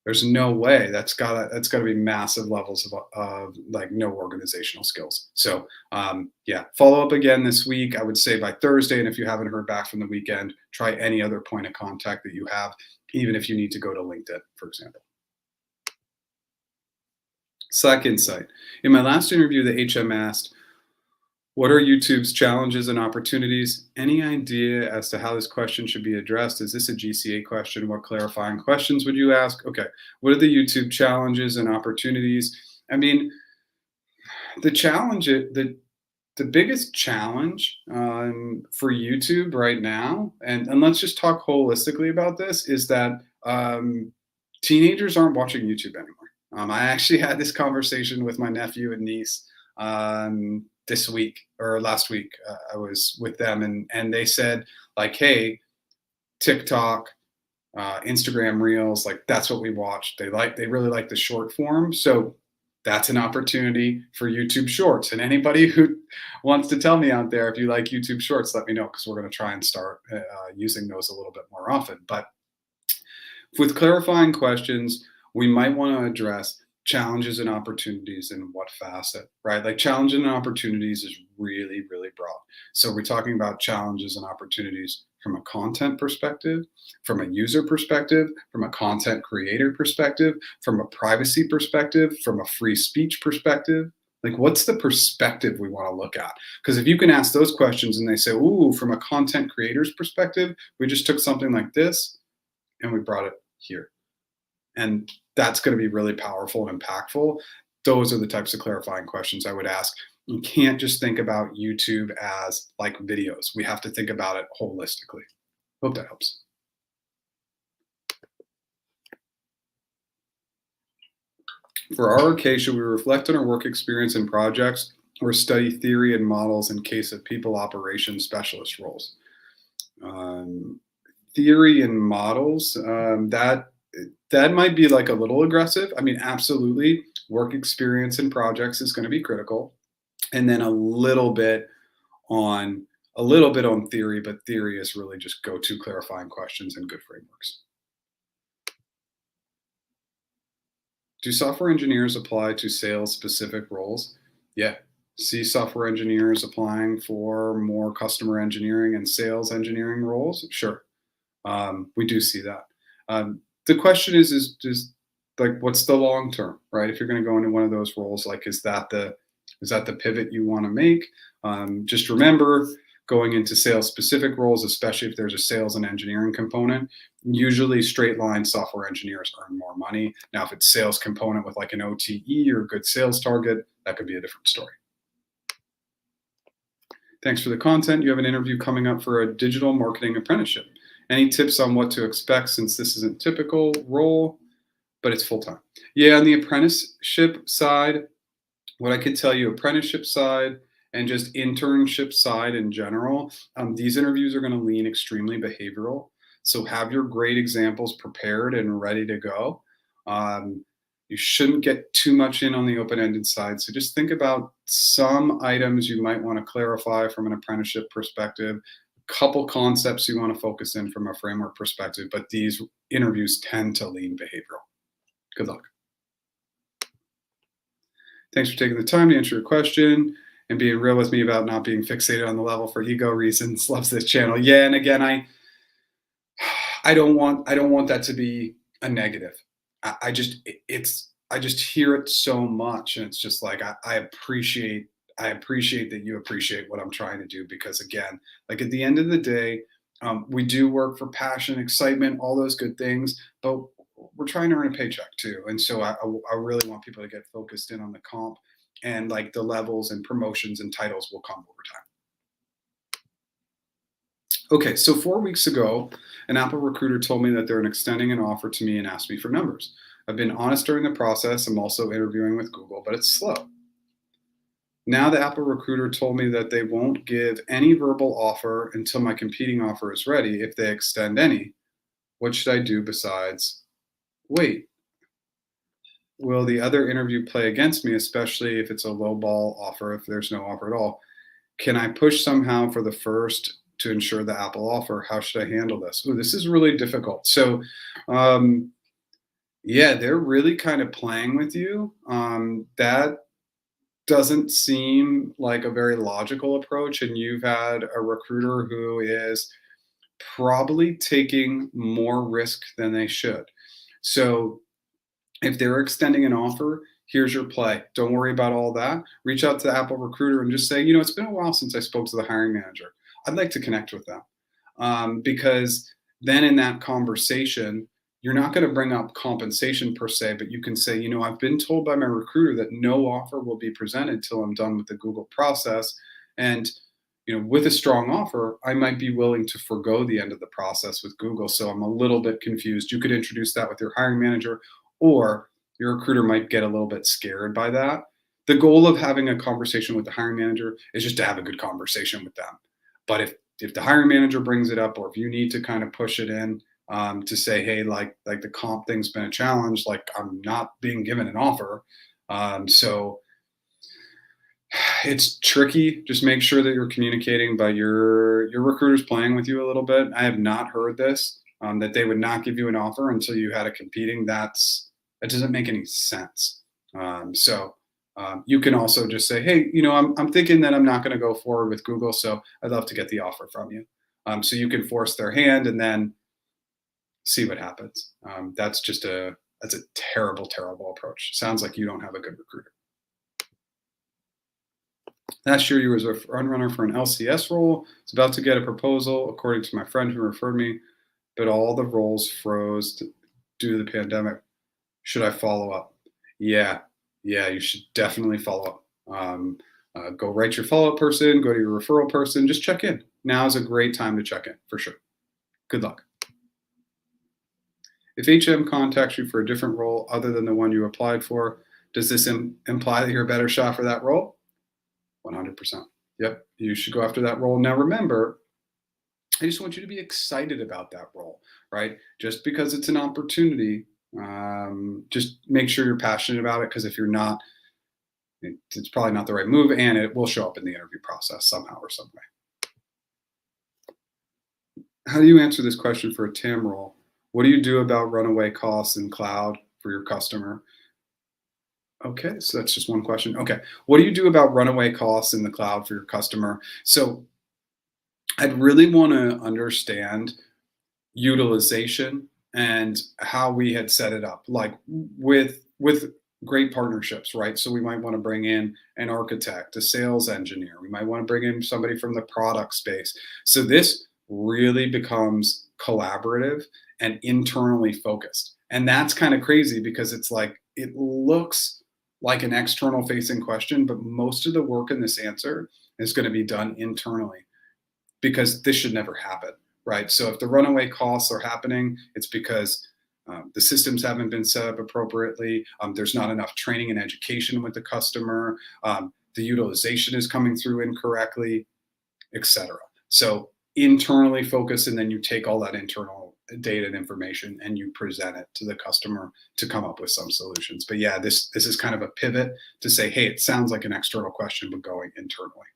there's no way. That's gotta be massive levels of like no organizational skills. So yeah, follow up again this week. I would say by Thursday, and if you haven't heard back from the weekend, try any other point of contact that you have, even if you need to go to LinkedIn, for example. Slack Insight. In my last interview, the HM asked, what are YouTube's challenges and opportunities? Any idea as to how this question should be addressed? Is this a GCA question? What clarifying questions would you ask? Okay, what are the YouTube challenges and opportunities? I mean, the biggest challenge for YouTube right now, and let's just talk holistically about this, is that teenagers aren't watching YouTube anymore. I actually had this conversation with my nephew and niece this week or last week. I was with them, and they said like, hey, TikTok, Instagram Reels, like that's what we watch. They really like the short form. So that's an opportunity for YouTube Shorts. And anybody who wants to tell me out there, if you like YouTube Shorts, let me know, because we're going to try and start using those a little bit more often. But with clarifying questions, we might want to address challenges and opportunities in what facet, right? Like challenges and opportunities is really, really broad. So we're talking about challenges and opportunities from a content perspective, from a user perspective, from a content creator perspective, from a privacy perspective, from a free speech perspective. Like, what's the perspective we want to look at? Because if you can ask those questions and they say, ooh, from a content creator's perspective, we just took something like this and we brought it here. And that's going to be really powerful and impactful. Those are the types of clarifying questions I would ask. You can't just think about YouTube as like videos. We have to think about it holistically. Hope that helps. For our case, should we reflect on our work experience and projects or study theory and models in case of people operations specialist roles? Theory and models, that might be like a little aggressive. I mean, absolutely, work experience and projects is going to be critical, and then a little bit on theory, but theory is really just go-to clarifying questions and good frameworks. Do software engineers apply to sales specific roles? Yeah. See software engineers applying for more customer engineering and sales engineering roles? Sure. We do see that. The question is like, what's the long term, right? If you're going to go into one of those roles, like, is that the pivot you want to make? Just remember, going into sales specific roles, especially if there's a sales and engineering component, usually straight line software engineers earn more money. Now, if it's sales component with like an OTE or a good sales target, that could be a different story. Thanks for the content. You have an interview coming up for a digital marketing apprenticeship. Any tips on what to expect, since this isn't typical role, but it's full-time? Yeah, on the apprenticeship side, what I could tell you, apprenticeship side and just internship side in general, these interviews are going to lean extremely behavioral. So have your great examples prepared and ready to go. You shouldn't get too much in on the open-ended side. So just think about some items you might want to clarify from an apprenticeship perspective, a couple concepts you want to focus in from a framework perspective, but these interviews tend to lean behavioral. Good luck. Thanks for taking the time to answer your question and being real with me about not being fixated on the level for ego reasons. Loves this channel. Yeah, and again, I don't want that to be a negative. I just hear it so much, and it's just like I appreciate that you appreciate what I'm trying to do, because again, like at the end of the day, we do work for passion, excitement, all those good things, but we're trying to earn a paycheck too. And so I really want people to get focused in on the comp, and like the levels and promotions and titles will come over time. Okay, so 4 weeks ago, an Apple recruiter told me that they're extending an offer to me and asked me for numbers. I've been honest during the process. I'm also interviewing with Google, but it's slow. Now the Apple recruiter told me that they won't give any verbal offer until my competing offer is ready, if they extend any. What should I do besides wait? Will the other interview play against me, especially if it's a low ball offer, if there's no offer at all? Can I push somehow for the first to ensure the Apple offer? How should I handle this? Ooh, this is really difficult. So, yeah, they're really kind of playing with you. That doesn't seem like a very logical approach. And you've had a recruiter who is probably taking more risk than they should. So if they're extending an offer, here's your play. Don't worry about all that. Reach out to the Apple recruiter and just say, it's been a while since I spoke to the hiring manager. I'd like to connect with them. Because then in that conversation, you're not going to bring up compensation per se, but you can say, I've been told by my recruiter that no offer will be presented till I'm done with the Google process. And, with a strong offer, I might be willing to forego the end of the process with Google. So I'm a little bit confused. You could introduce that with your hiring manager, or your recruiter might get a little bit scared by that. the goal of having a conversation with the hiring manager is just to have a good conversation with them. But if the hiring manager brings it up, or if you need to kind of push it in, to say, hey, like the comp thing's been a challenge, like I'm not being given an offer. So it's tricky. Just make sure that you're communicating, but your recruiter's playing with you a little bit. I have not heard this, that they would not give you an offer until you had a competing. That doesn't make any sense. You can also just say, hey, I'm thinking that I'm not going to go forward with Google, so I'd love to get the offer from you. So you can force their hand and then see what happens. That's a terrible, terrible approach. Sounds like you don't have a good recruiter. Last year, you was a front runner for an LCS role. It's about to get a proposal, according to my friend who referred me, but all the roles froze due to the pandemic. Should I follow up? Yeah, you should definitely follow up. Go write your follow-up person, go to your referral person, just check in. Now is a great time to check in, for sure. Good luck. If HM contacts you for a different role other than the one you applied for, does this imply that you're a better shot for that role? 100%. Yep, you should go after that role. Now remember, I just want you to be excited about that role, right? Just because it's an opportunity, just make sure you're passionate about it, because if you're not, it's probably not the right move, and it will show up in the interview process somehow or some way. How do you answer this question for a TAM role? What do you do about runaway costs in cloud for your customer? Okay, so that's just one question. Okay, what do you do about runaway costs in the cloud for your customer? So I'd really want to understand utilization and how we had set it up, like with great partnerships, right? So we might want to bring in an architect, a sales engineer. We might want to bring in somebody from the product space. So this really becomes collaborative and internally focused. And that's kind of crazy, because it's like, it looks like an external facing question, but most of the work in this answer is going to be done internally, because this should never happen, right? So if the runaway costs are happening, it's because the systems haven't been set up appropriately. There's not enough training and education with the customer. The utilization is coming through incorrectly, etc. So internally focus, and then you take all that internal data and information and you present it to the customer to come up with some solutions. But yeah, this is kind of a pivot to say, hey, it sounds like an external question, but going internally.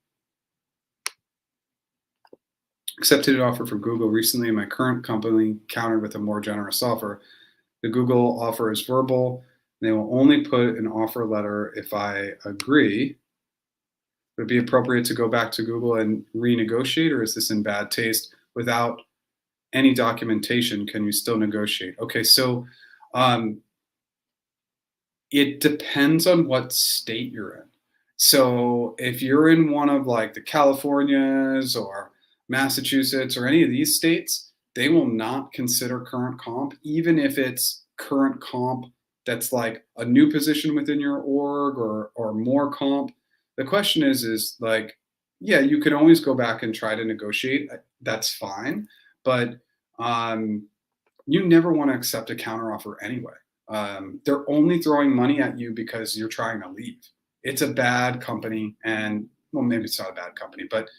Accepted an offer from Google recently, and my current company countered with a more generous offer. The Google offer is verbal. They will only put an offer letter if I agree. Would it be appropriate to go back to Google and renegotiate, or is this in bad taste? Without any documentation, can you still negotiate? Okay, so it depends on what state you're in. So if you're in one of like the Californias or Massachusetts or any of these states, they will not consider current comp, even if it's current comp that's like a new position within your org or more comp. The question is like, yeah, you can always go back and try to negotiate. That's fine. But you never want to accept a counteroffer anyway. They're only throwing money at you because you're trying to leave. It's a bad company, and well, maybe it's not a bad company, but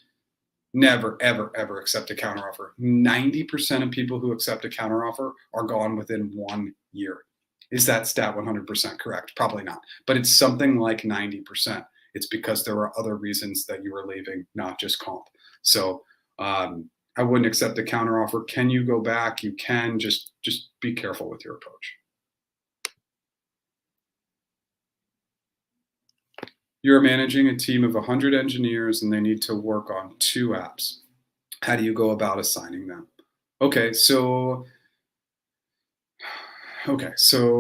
never, ever, ever accept a counteroffer. 90% of people who accept a counteroffer are gone within 1 year. Is that stat 100% correct? Probably not, but it's something like 90%. It's because there were other reasons that you were leaving, not just comp. So I wouldn't accept a counteroffer. Can you go back? You can. Just be careful with your approach. You're managing a team of 100 engineers and they need to work on 2 apps. How do you go about assigning them? Okay, so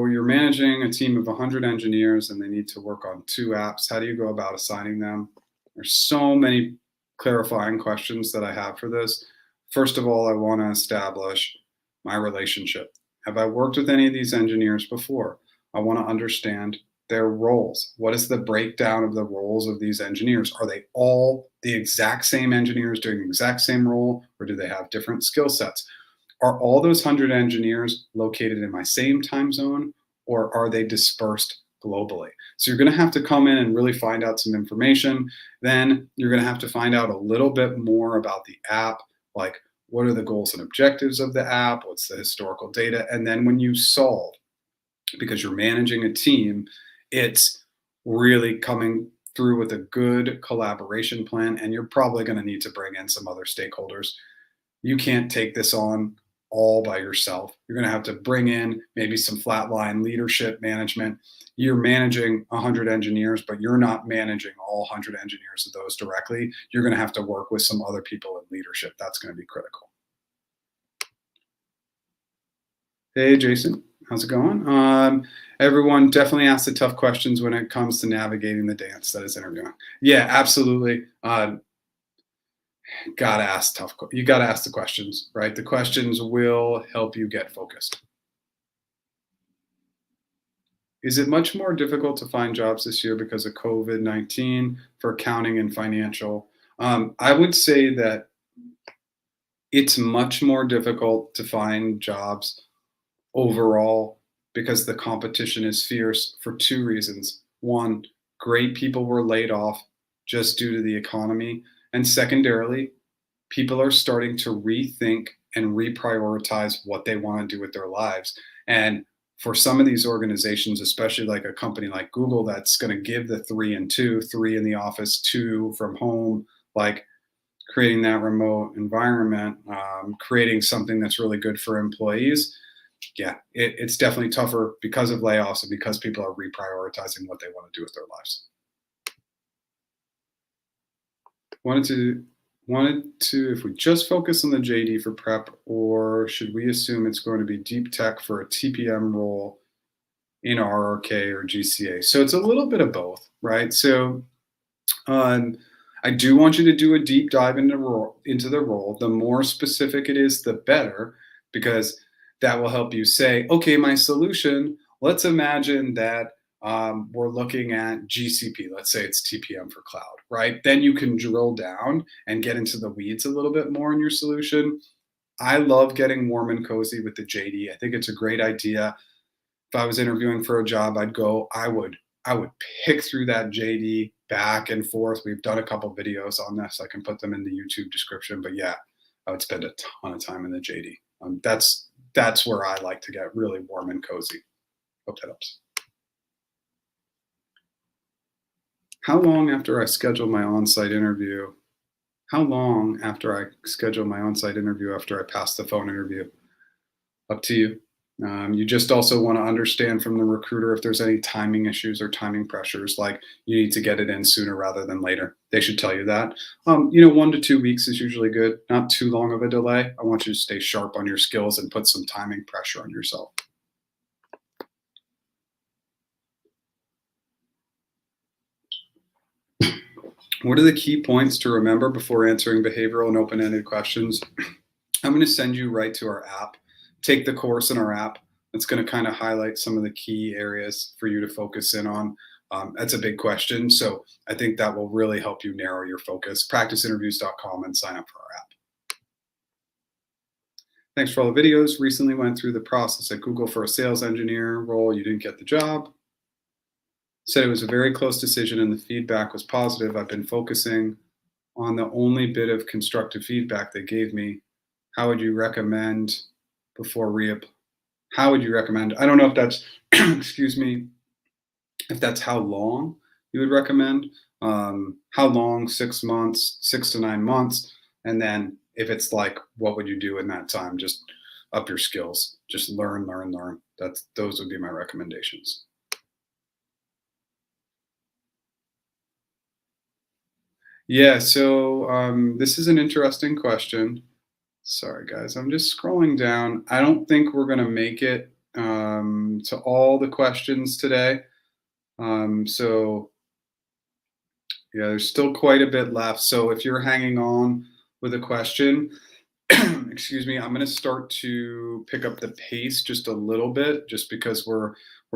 you're managing a team of 100 engineers and they need to work on 2 apps. How do you go about assigning them? There's so many clarifying questions that I have for this. First of all, I want to establish my relationship. Have I worked with any of these engineers before? I want to understand their roles. What is the breakdown of the roles of these engineers? Are they all the exact same engineers doing the exact same role, or do they have different skill sets? Are all those 100 engineers located in my same time zone, or are they dispersed globally. So you're going to have to come in and really find out some information. Then you're going to have to find out a little bit more about the app, like what are the goals and objectives of the app? What's the historical data? And then when you solve, because you're managing a team, it's really coming through with a good collaboration plan. And you're probably going to need to bring in some other stakeholders. You can't take this on all by yourself. You're going to have to bring in maybe some flatline leadership management. You're managing 100 engineers, but you're not managing all 100 engineers of those directly. You're going to have to work with some other people in leadership. That's going to be critical. Hey, Jason, how's it going? Everyone definitely asks the tough questions when it comes to navigating the dance that is interviewing. Yeah, absolutely. Gotta ask tough. You gotta ask the questions, right? The questions will help you get focused. Is it much more difficult to find jobs this year because of COVID-19 for accounting and financial? I would say that it's much more difficult to find jobs overall because the competition is fierce for two reasons. One, great people were laid off just due to the economy. And secondarily, people are starting to rethink and reprioritize what they want to do with their lives. And for some of these organizations, especially like a company like Google, that's going to give the 3 and 2, 3 in the office, 2 from home, like creating that remote environment, creating something that's really good for employees. Yeah, it's definitely tougher because of layoffs and because people are reprioritizing what they want to do with their lives. Wanted to, if we just focus on the JD for prep, or should we assume it's going to be deep tech for a TPM role in RRK or GCA? So it's a little bit of both, right? So I do want you to do a deep dive into the role. The more specific it is, the better, because that will help you say, okay, my solution, let's imagine that we're looking at GCP. Let's say it's TPM for cloud, right? Then you can drill down and get into the weeds a little bit more in your solution. I love getting warm and cozy with the JD. I think it's a great idea. If I was interviewing for a job, I would pick through that JD back and forth. We've done a couple videos on this. I can put them in the YouTube description, but yeah, I would spend a ton of time in the JD. That's where I like to get really warm and cozy. Hope that helps. How long after I schedule my on-site interview? How long after I schedule my on-site interview after I pass the phone interview? Up to you. You just also want to understand from the recruiter if there's any timing issues or timing pressures, like you need to get it in sooner rather than later. They should tell you that. 1 to 2 weeks is usually good, not too long of a delay. I want you to stay sharp on your skills and put some timing pressure on yourself. What are the key points to remember before answering behavioral and open-ended questions? I'm going to send you right to our app. Take the course in our app. It's going to kind of highlight some of the key areas for you to focus in on. That's a big question. So I think that will really help you narrow your focus. Practiceinterviews.com and sign up for our app. Thanks for all the videos. Recently went through the process at Google for a sales engineer role. You didn't get the job. Said it was a very close decision and the feedback was positive. I've been focusing on the only bit of constructive feedback they gave me. How would you recommend before how would you recommend? I don't know if that's, excuse me, if that's how long you would recommend. How long? 6 months, 6 to 9 months. And then if it's like, what would you do in that time? Just up your skills. Just learn. Those would be my recommendations. Yeah, so this is an interesting question. Sorry, guys, I'm just scrolling down. I don't think we're going to make it to all the questions today. So, yeah, there's still quite a bit left. So if you're hanging on with a question, excuse me, I'm going to start to pick up the pace just a little bit, just because we're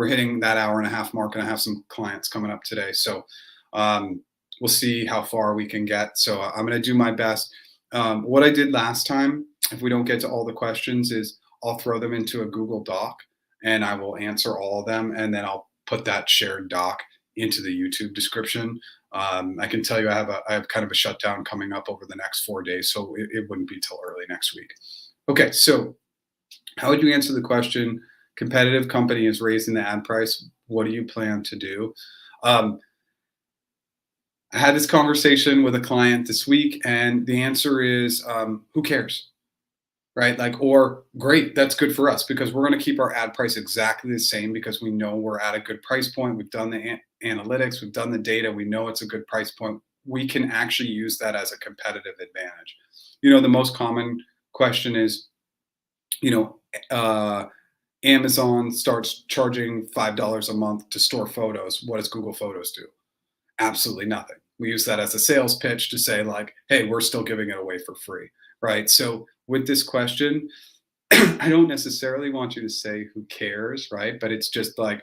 hitting that hour and a half mark, and I have some clients coming up today. So we'll see how far we can get. So I'm going to do my best. What I did last time, if we don't get to all the questions, is I'll throw them into a Google Doc and I will answer all of them. And then I'll put that shared doc into the YouTube description. I can tell you I have kind of a shutdown coming up over the next 4 days, so it wouldn't be till early next week. Okay, so how would you answer the question? Competitive company is raising the ad price. What do you plan to do? I had this conversation with a client this week, and the answer is who cares? Right? Like, or great, that's good for us because we're going to keep our ad price exactly the same because we know we're at a good price point. We've done the analytics, we've done the data, we know it's a good price point. We can actually use that as a competitive advantage. The most common question is, Amazon starts charging $5 a month to store photos. What does Google Photos do? Absolutely nothing. We use that as a sales pitch to say like, hey, we're still giving it away for free, right? So with this question, I don't necessarily want you to say who cares, right? But it's just like,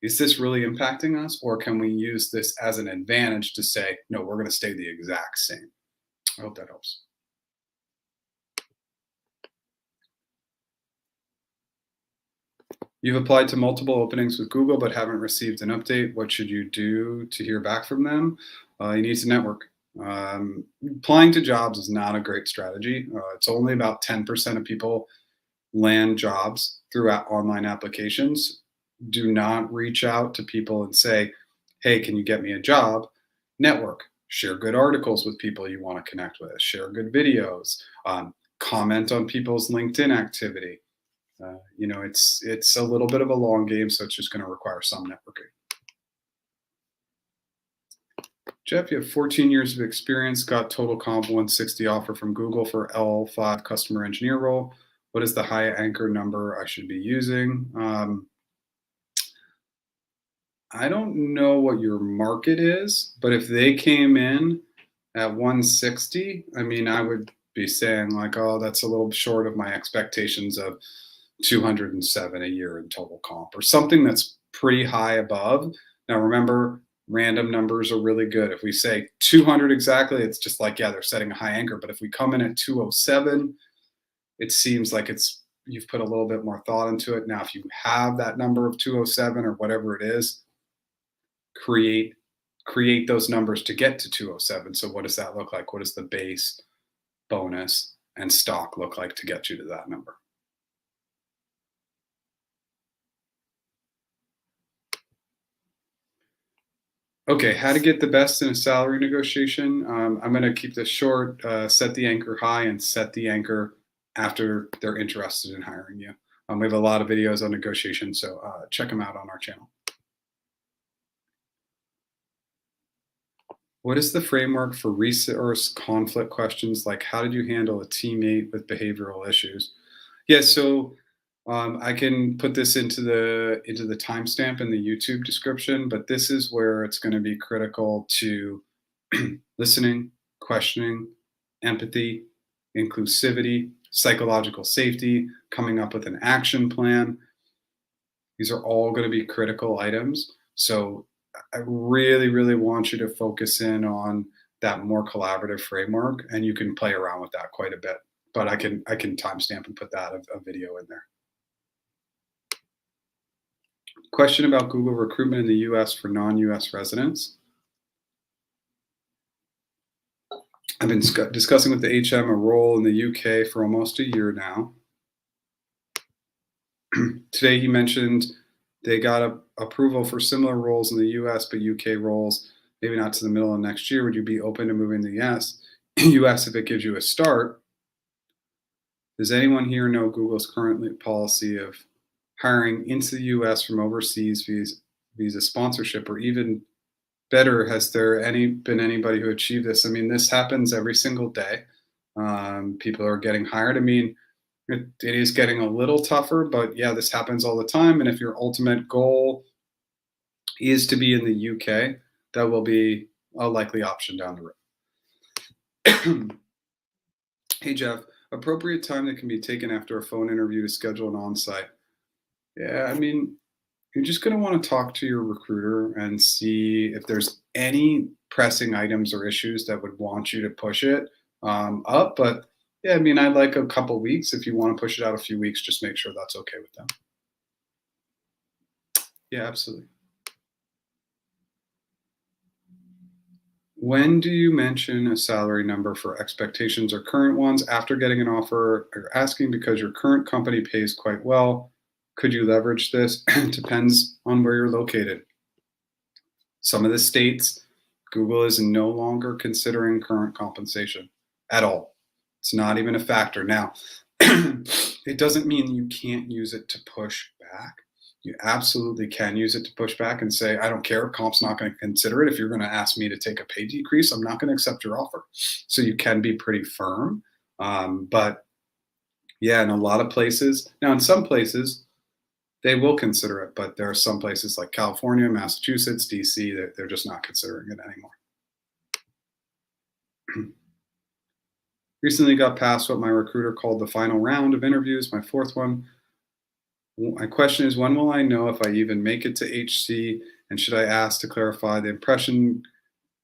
is this really impacting us? Or can we use this as an advantage to say, no, we're going to stay the exact same? I hope that helps. You've applied to multiple openings with Google but haven't received an update. What should you do to hear back from them? You need to network. Applying to jobs is not a great strategy. It's only about 10% of people land jobs through online applications. Do not reach out to people and say, hey, can you get me a job? Network. Share good articles with people you want to connect with. Share good videos. Comment on people's LinkedIn activity. It's a little bit of a long game, so it's just going to require some networking. Jeff, you have 14 years of experience, got total comp 160 offer from Google for L5 customer engineer role. What is the high anchor number I should be using? I don't know what your market is, but if they came in at 160, I would be saying like, oh, that's a little short of my expectations of 207 a year in total comp or something that's pretty high above. Now, remember, random numbers are really good. If we say 200 exactly, it's just like, yeah, they're setting a high anchor. But if we come in at 207, it seems like you've put a little bit more thought into it. Now, if you have that number of 207 or whatever it is, create those numbers to get to 207. So what does that look like? What does the base, bonus, and stock look like to get you to that number? Okay, how to get the best in a salary negotiation. I'm going to keep this short. Set the anchor high and set the anchor after they're interested in hiring you. We have a lot of videos on negotiation, so check them out on our channel. What is the framework for resource conflict questions? Like, how did you handle a teammate with behavioral issues? Yeah, so I can put this into the timestamp in the YouTube description, but this is where it's going to be critical to listening, questioning, empathy, inclusivity, psychological safety, coming up with an action plan. These are all going to be critical items. So I really, really want you to focus in on that more collaborative framework, and you can play around with that quite a bit. But I can timestamp and put that a video in there. Question about Google recruitment in the US for non-US residents. I've been discussing with the HM a role in the UK for almost a year now. Today he mentioned they got approval for similar roles in the US, but UK roles, maybe not to the middle of next year. Would you be open to moving to the US if it gives you a start? Does anyone here know Google's current policy of hiring into the US from overseas visa sponsorship, or even better, has there been anybody who achieved this? This happens every single day. People are getting hired. It is getting a little tougher, but yeah, this happens all the time. And if your ultimate goal is to be in the UK, that will be a likely option down the road. Hey, Jeff, appropriate time that can be taken after a phone interview to schedule an on-site. Yeah, you're just going to want to talk to your recruiter and see if there's any pressing items or issues that would want you to push it up. But yeah, I'd like a couple weeks. If you want to push it out a few weeks, just make sure that's okay with them. Yeah, absolutely. When do you mention a salary number for expectations or current ones after getting an offer? Or asking because your current company pays quite well. Could you leverage this? Depends on where you're located. Some of the states, Google is no longer considering current compensation at all. It's not even a factor. Now, it doesn't mean you can't use it to push back. You absolutely can use it to push back and say, I don't care, comp's not going to consider it. If you're going to ask me to take a pay decrease, I'm not going to accept your offer. So you can be pretty firm. But yeah, in a lot of places, now in some places, they will consider it, but there are some places like California, Massachusetts, DC, that they're just not considering it anymore. Recently got past what my recruiter called the final round of interviews, my fourth one. My question is, when will I know if I even make it to HC? And should I ask to clarify? The impression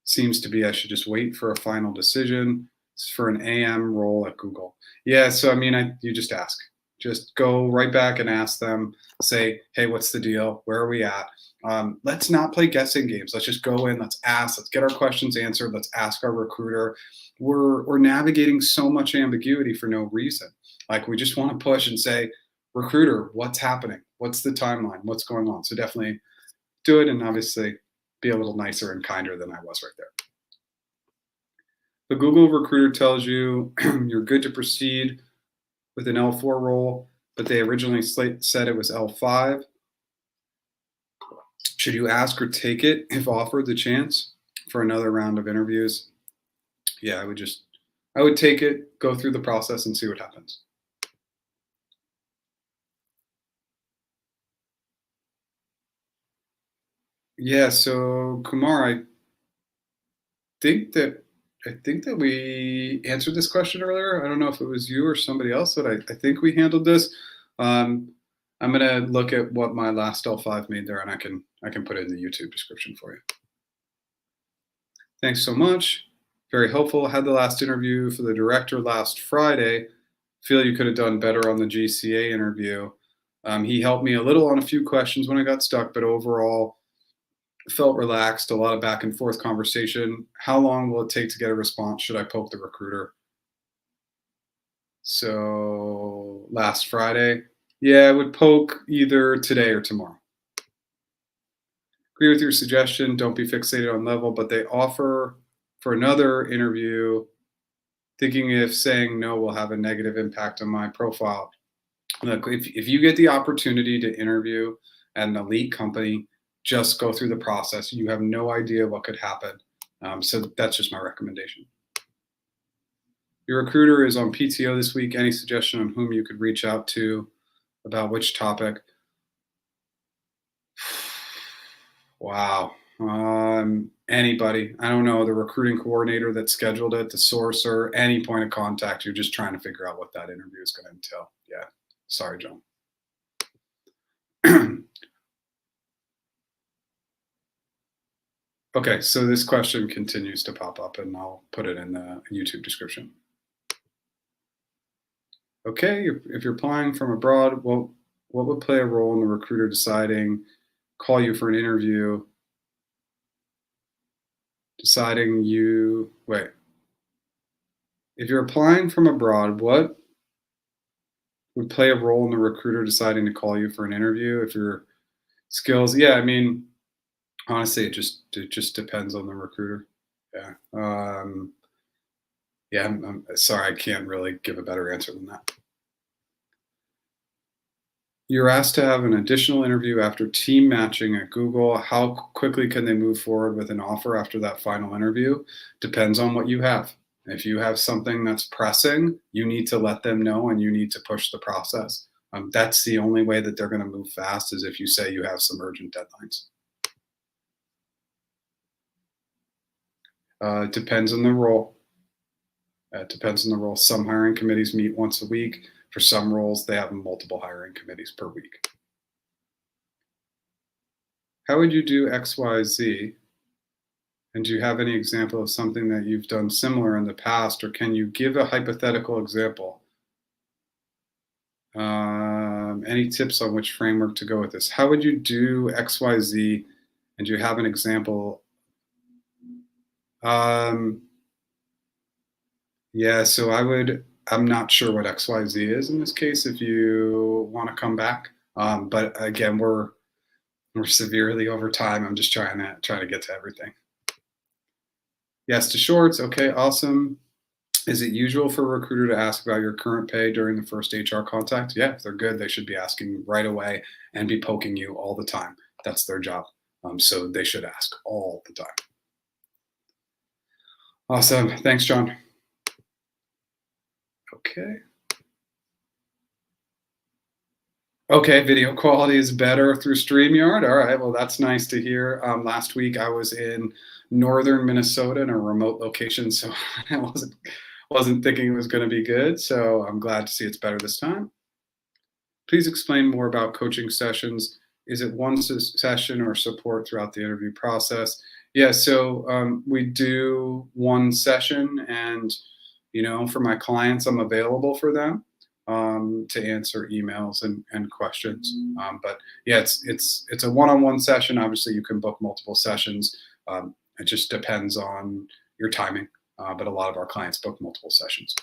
seems to be I should just wait for a final decision. It's for an AM role at Google. Yeah, so I mean, you just ask. Just go right back and ask them. Say, hey, what's the deal? Where are we at? Let's not play guessing games. Let's just go in. Let's ask. Let's get our questions answered. Let's ask our recruiter. We're navigating so much ambiguity for no reason. Like we just want to push and say, recruiter, what's happening? What's the timeline? What's going on? So definitely do it, and obviously be a little nicer and kinder than I was right there. The Google recruiter tells you you're good to proceed with an L4 role, but they originally said it was L5. Should you ask or take it if offered the chance for another round of interviews? Yeah, I would take it, go through the process and see what happens. Yeah, so Kumar, think that I think that we answered this question earlier. I don't know if it was you or somebody else, but I think we handled this. Um, I'm gonna look at what my last L5 made there, and I can put it in the YouTube description for you. Thanks so much. Very helpful. Had the last interview for the director last Friday. Feel you could have done better on the GCA interview. He helped me a little on a few questions when I got stuck, but overall felt relaxed, a lot of back and forth conversation. How long will it take to get a response? Should I poke the recruiter? So last Friday, yeah, I would poke either today or tomorrow. Agree with your suggestion. Don't be fixated on level, but they offer for another interview, thinking if saying no will have a negative impact on my profile. Look, if you get the opportunity to interview at an elite company, just go through the process. You have no idea what could happen. So that's just my recommendation. Your recruiter is on PTO this week. Any suggestion on whom you could reach out to about which topic? Wow. Anybody. I don't know, the recruiting coordinator that scheduled it, the sourcer, any point of contact. You're just trying to figure out what that interview is going to entail. Yeah. Sorry, John. Okay, so this question continues to pop up, and I'll put it in the YouTube description. Okay, if you're applying from abroad, what would play a role in the recruiter deciding, call you for an interview, deciding you, wait. If you're applying from abroad, what would play a role in the recruiter deciding to call you for an interview? If your skills, yeah, I mean, honestly, it just depends on the recruiter. Yeah. Yeah, I'm sorry, I can't really give a better answer than that. You're asked to have an additional interview after team matching at Google. How quickly can they move forward with an offer after that final interview? Depends on what you have. If you have something that's pressing, you need to let them know and you need to push the process. That's the only way that they're going to move fast, is if you say you have some urgent deadlines. It depends on the role. It depends on the role. Some hiring committees meet once a week. For some roles, they have multiple hiring committees per week. How would you do X, Y, Z? And do you have any example of something that you've done similar in the past, or can you give a hypothetical example? Any tips on which framework to go with this? How would you do XYZ? And do you have an example? Um, yeah, so I'm not sure what XYZ is in this case if you want to come back. But again, we're severely over time. I'm just trying to get to everything. Yes to shorts. Okay, awesome. Is it usual for a recruiter to ask about your current pay during the first HR contact? Yeah, if they're good, they should be asking right away and be poking you all the time. That's their job. So they should ask all the time. Awesome. Thanks, John. Okay. Okay, video quality is better through StreamYard. All right, well, that's nice to hear. Last week I was in northern Minnesota in a remote location, so I wasn't thinking it was going to be good. So I'm glad to see it's better this time. Please explain more about coaching sessions. Is it one session or support throughout the interview process? Yeah, so we do one session, and for my clients, I'm available for them to answer emails and questions. But yeah, it's a one-on-one session. Obviously, you can book multiple sessions. It just depends on your timing. But a lot of our clients book multiple sessions.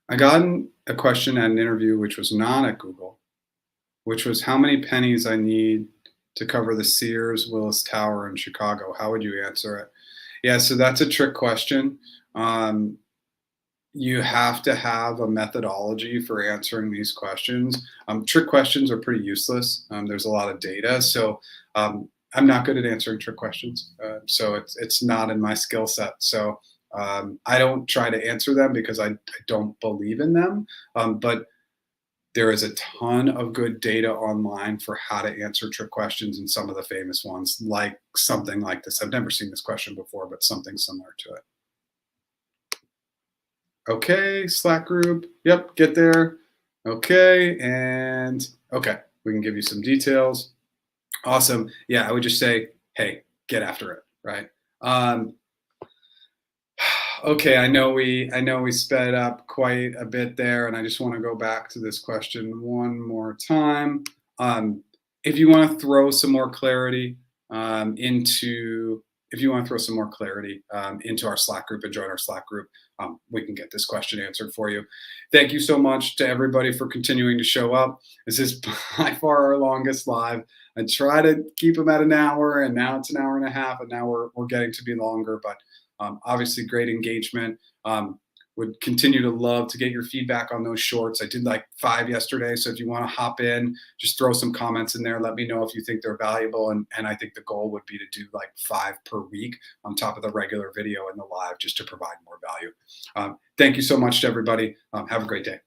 I got a question at an interview, which was not at Google, which was how many pennies I need to cover the Sears Willis Tower in Chicago. How would you answer it? Yeah, so that's a trick question. You have to have a methodology for answering these questions. Trick questions are pretty useless. There's a lot of data, so I'm not good at answering trick questions. So it's not in my skill set. So I don't try to answer them because I don't believe in them. But there is a ton of good data online for how to answer trick questions, and some of the famous ones, like something like this. I've never seen this question before, but something similar to it. Okay, Slack group. Yep, get there. Okay, and okay, we can give you some details. Awesome. Yeah, I would just say, hey, get after it, right? Okay, I know we sped up quite a bit there, and I just want to go back to this question one more time. If you want to throw some more clarity into our Slack group and join our Slack group, we can get this question answered for you. Thank you so much to everybody for continuing to show up. This is by far our longest live. I try to keep them at an hour, and now it's an hour and a half, and now we're getting to be longer, but obviously great engagement. Would continue to love to get your feedback on those shorts. I did like 5 yesterday, so if you want to hop in, just throw some comments in there. Let me know if you think they're valuable, and I think the goal would be to do like 5 per week on top of the regular video and the live, just to provide more value. Thank you so much to everybody. Have a great day.